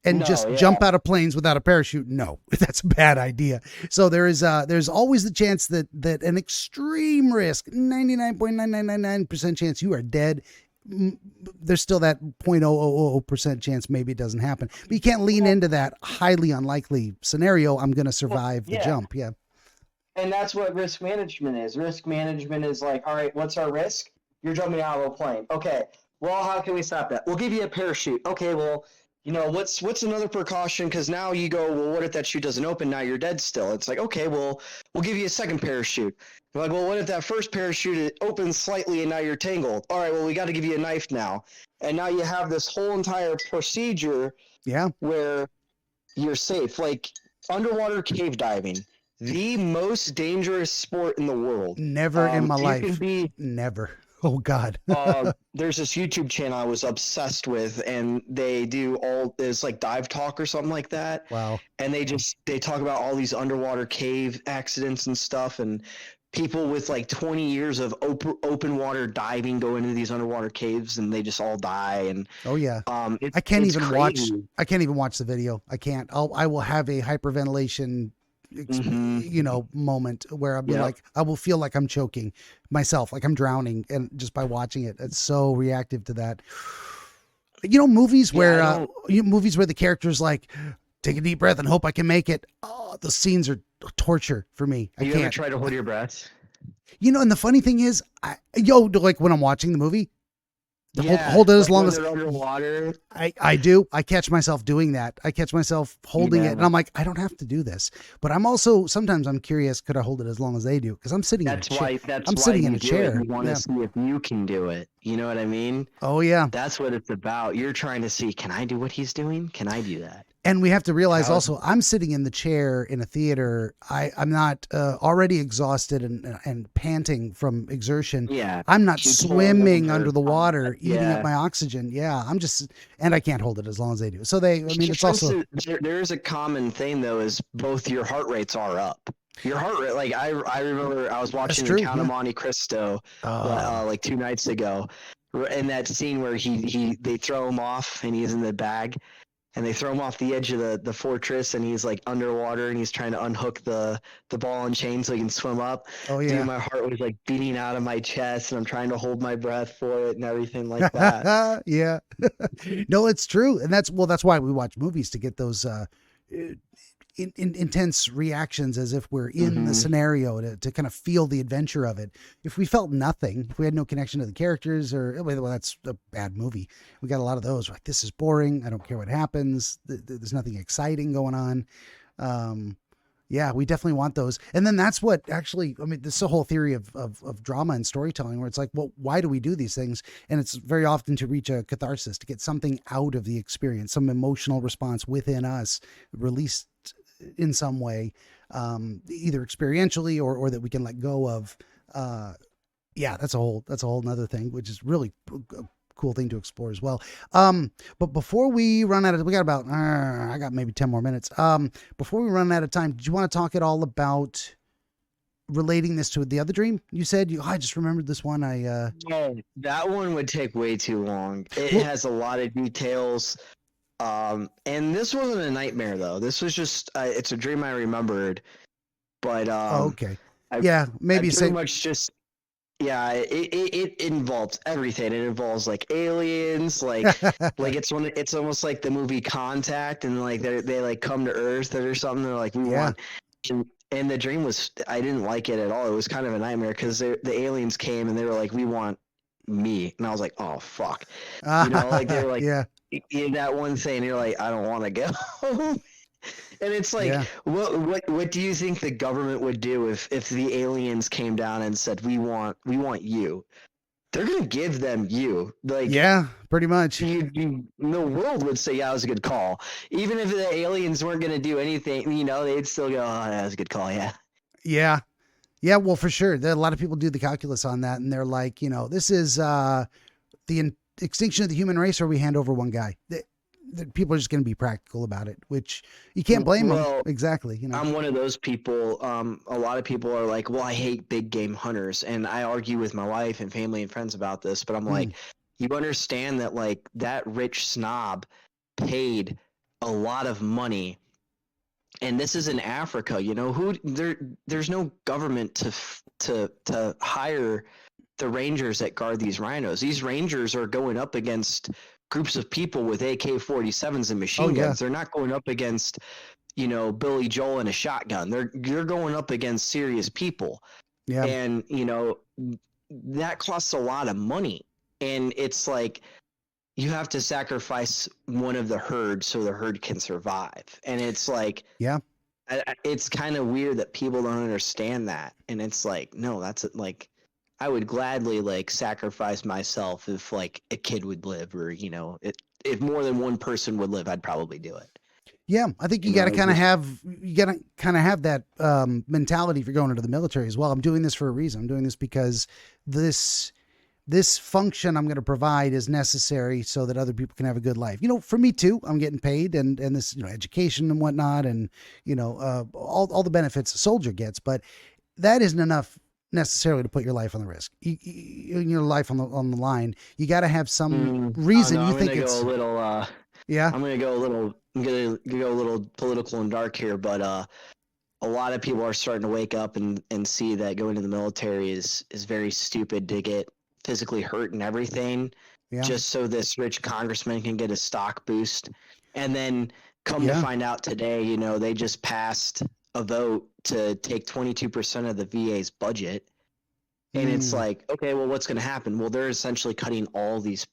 and no, just yeah. jump out of planes without a parachute? No, that's a bad idea. So there's always the chance that an extreme risk, 99.9999% chance you are dead. There's still that 0.000% chance maybe it doesn't happen. But you can't lean into that highly unlikely scenario. I'm going to survive the Yeah. jump. Yeah. And that's what risk management is. Risk management is like, all right, what's our risk? You're jumping out of a plane. Okay. Well, how can we stop that? We'll give you a parachute. Okay. Well, what's another precaution? Because now you go, well, what if that chute doesn't open? Now you're dead still. It's like, okay, well, we'll give you a second parachute. You're like, well, what if that first parachute it opens slightly and now you're tangled? All right. Well, we got to give you a knife now. And now you have this whole entire procedure Yeah. where you're safe. Like underwater cave diving, the most dangerous sport in the world. Never in my You life. can be. Never. Oh God. There's this YouTube channel I was obsessed with, and they do it's like dive talk or something like that. Wow. And they talk about all these underwater cave accidents and stuff, and people with like 20 years of open water diving go into these underwater caves, and they just all die. And Oh yeah. it's, I can't it's even crazy. I can't even watch the video. I can't. I will have a hyperventilation, moment where I'll be Yep. like, I will feel like I'm choking myself, like I'm drowning, and just by watching it, it's so reactive to that. Movies Yeah, where I don't- movies where the character's like, take a deep breath and hope I can make it. Oh, the scenes are torture for me. I you ever can't. try to hold your breath? And the funny thing is, like when I'm watching the movie, hold it as like long when as they're underwater. I do. I catch myself doing that. I catch myself holding it, and Yeah. I'm like, I don't have to do this. But I'm also sometimes I'm curious, could I hold it as long as they do? Because I'm sitting That's in a chair. why. That's I'm why sitting you in a do chair. it. You want Yeah. to see if you can do it. You know what I mean? Oh yeah. That's what it's about. You're trying to see, can I do what he's doing? Can I do that? And we have to realize How- also, I'm sitting in the chair in a theater. I'm not already exhausted and panting from exertion. Yeah. I'm not You pull swimming over, under the water, eating yeah. up my oxygen. Yeah, and I can't hold it as long as they do. So it's Difference also, is- there is a common thing though, is both your heart rates are up. Your heart rate, like I remember I was watching true, the Count of yeah. Monte Cristo like 2 nights ago, in that scene where they throw him off and he's in the bag, and they throw him off the edge of the fortress, and he's like underwater, and he's trying to unhook the ball and chain so he can swim up. oh yeah. Dude, my heart was like beating out of my chest, and I'm trying to hold my breath for it and everything like that. Yeah. No, it's true. And that's why we watch movies, to get those intense reactions as if we're in the Mhm. scenario, to kind of feel the adventure of it. If we felt nothing, if we had no connection to the characters, or well, that's a bad movie. We got a lot of those. Like, this is boring. I don't care what happens. There's nothing exciting going on. Yeah, we definitely want those. And then that's what actually, I mean, this is a whole theory of drama and storytelling, where it's like, well, why do we do these things? And it's very often to reach a catharsis, to get something out of the experience, some emotional response within us released in some way, either experientially or that we can let go of. Yeah, that's a whole nother thing, which is really a cool thing to explore as well. But before we run out of, we got about, I got maybe 10 more minutes. Before we run out of time, did you want to talk at all about relating this to the other dream? You said I just remembered this one. Oh, that one would take way too long. It Well- has a lot of details. And this wasn't a nightmare though. This was just it's a dream I remembered. But okay. I- Yeah, maybe I say, pretty much just it involves everything. It involves like aliens, like it's almost like the movie Contact, and like they like come to Earth or something. They're like, we Yeah. want. And the dream was, I didn't like it at all. It was kind of a nightmare because the aliens came and they were like, we want me, and I was like, oh fuck. Like they were like, yeah, in that one thing, you're like, I don't want to go. And it's like, Yeah. what do you think the government would do if the aliens came down and said, we want you? they're gonna give them you. Like, Yeah, pretty much. the world would say, yeah, that was a good call. Even if the aliens weren't gonna do anything, they'd still go, oh, that was a good call. Yeah. Yeah. Yeah, well, for sure. A lot of people do the calculus on that, and they're like, this is extinction of the human race, or we hand over one guy. People are just going to be practical about it, which you can't blame them. Exactly. I'm one of those people. A lot of people are like, well, I hate big game hunters. And I argue with my wife and family and friends about this, but I'm like, you understand that like that rich snob paid a lot of money. And this is in Africa, there's no government to hire the rangers that guard these rhinos. These rangers are going up against groups of people with AK-47s and machine guns. They're not going up against, Billy Joel and a shotgun. You're going up against serious people. Yeah. And, that costs a lot of money. And it's like, you have to sacrifice one of the herd so the herd can survive. And it's like, yeah, it's kind of weird that people don't understand that. And it's like, no, that's like, I would gladly like sacrifice myself if like a kid would live, or if more than one person would live, I'd probably do it. Yeah, I think you got to kind of have that mentality if you're going into the military as well. I'm doing this for a reason. I'm doing this because this function I'm going to provide is necessary so that other people can have a good life. For me too, I'm getting paid and this, education and whatnot, and, all the benefits a soldier gets, but that isn't enough necessarily to put your life on the risk. Your life on the line. You got to have some reason you think it's a little, yeah. I'm going to go a little political and dark here, but, a lot of people are starting to wake up and see that going to the military is very stupid to get physically hurt and everything, just so this rich congressman can get a stock boost. And then come to find out today, they just passed a vote to take 22% of the VA's budget. And it's like, okay, well, what's going to happen? Well, they're essentially cutting all these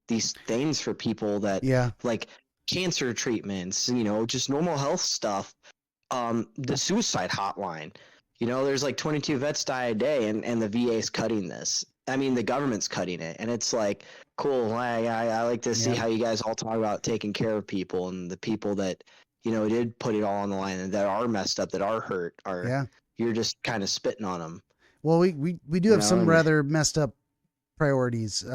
things for people that like cancer treatments, just normal health stuff. The suicide hotline, there's like 22 vets die a day, and the VA's cutting this. I mean, the government's cutting it, and it's like, cool. I like to see how you guys all talk about taking care of people, and the people that, did put it all on the line and that are messed up, that are hurt, you're just kind of spitting on them. Well, we do have some rather messed up priorities.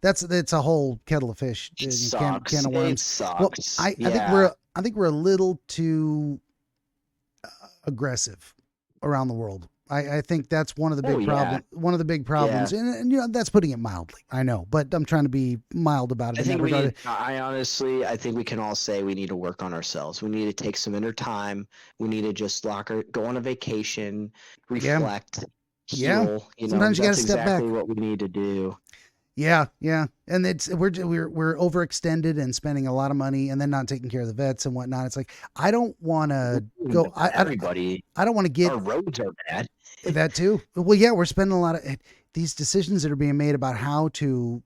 That's a whole kettle of fish. Can of worms. It sucks. Well, I think we're a little too aggressive around the world. I think that's one of the big problems. One of the big problems, and that's putting it mildly. I know, but I'm trying to be mild about it. I think we can all say we need to work on ourselves. We need to take some inner time. We need to just go on a vacation, reflect, heal. Sometimes you got to step back. Exactly what we need to do. Yeah, and we're overextended and spending a lot of money, and then not taking care of the vets and whatnot. It's like, I don't want to go. Everybody, I don't want to get. Our roads are bad. That too. Well, yeah, we're spending a lot of these decisions that are being made about how to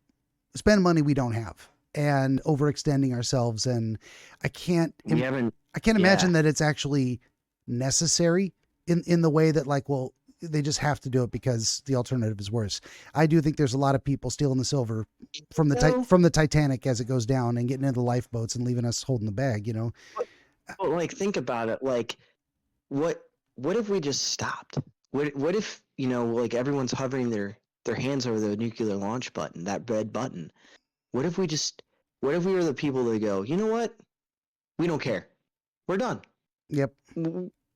spend money we don't have, and overextending ourselves. And I can't imagine that it's actually necessary in the way that, like, well, they just have to do it because the alternative is worse. I do think there's a lot of people stealing the silver from the Titanic as it goes down and getting into the lifeboats and leaving us holding the bag, But like, think about it. Like, what if we just stopped? What if, like, everyone's hovering their hands over the nuclear launch button, that red button? What if we were the people that go, you know what? We don't care. We're done. Yep.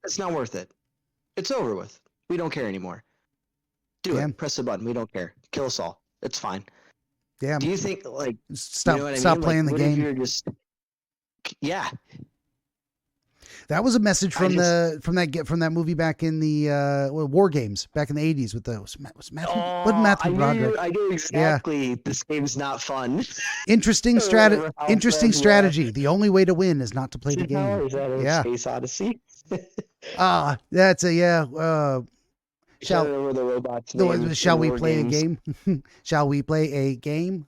It's not worth it. It's over with. We don't care anymore. Do it. Press the button. We don't care. Kill us all. It's fine. Yeah. Do you think, like, stop playing the game? You're just, That was a message from that movie back in the War Games back in the 80s with Matthew Broderick. I knew exactly. Yeah. This game's not fun. Interesting strategy. The only way to win is not to play the game. Is that Space Odyssey? That's Shall we play a game? Shall we play a game?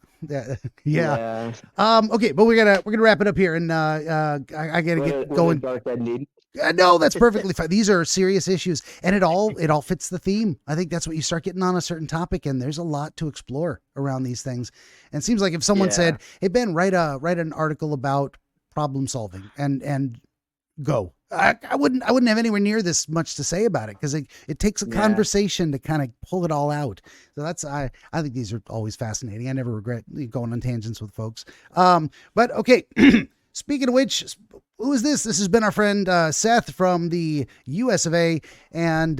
Yeah. Okay, but we're gonna wrap it up here, and I gotta get going. Dark ending. No, that's perfectly fine. These are serious issues, and it all fits the theme. I think that's what you start getting on a certain topic, and there's a lot to explore around these things. And it seems like if someone said, "Hey Ben, write an article about problem solving," and go, I wouldn't have anywhere near this much to say about it, because it takes a conversation to kind of pull it all out. So that's I think these are always fascinating. I never regret going on tangents with folks. But okay. Speaking of which, who is this? This has been our friend Seth from the US of A, and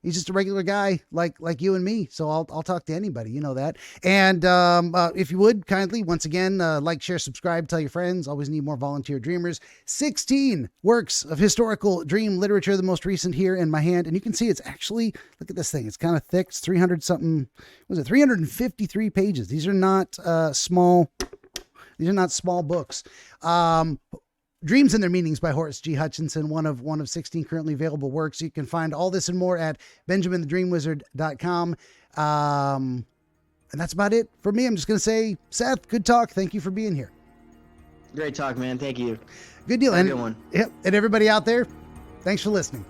he's just a regular guy like you and me. So I'll talk to anybody, you know that. And if you would kindly, once again, like, share, subscribe, tell your friends. Always need more volunteer dreamers. 16 works of historical dream literature, the most recent here in my hand, and you can see it's actually, look at this thing. It's kind of thick. It's 353 pages. These are not small. These are not small books. Dreams and Their Meanings by Horace G. Hutchinson, one of 16 currently available works. You can find all this and more at benjaminthedreamwizard.com. And that's about it for me. I'm just going to say, Seth, good talk. Thank you for being here. Great talk, man. Thank you. Good deal. Have a good one. Yep. And everybody out there, thanks for listening.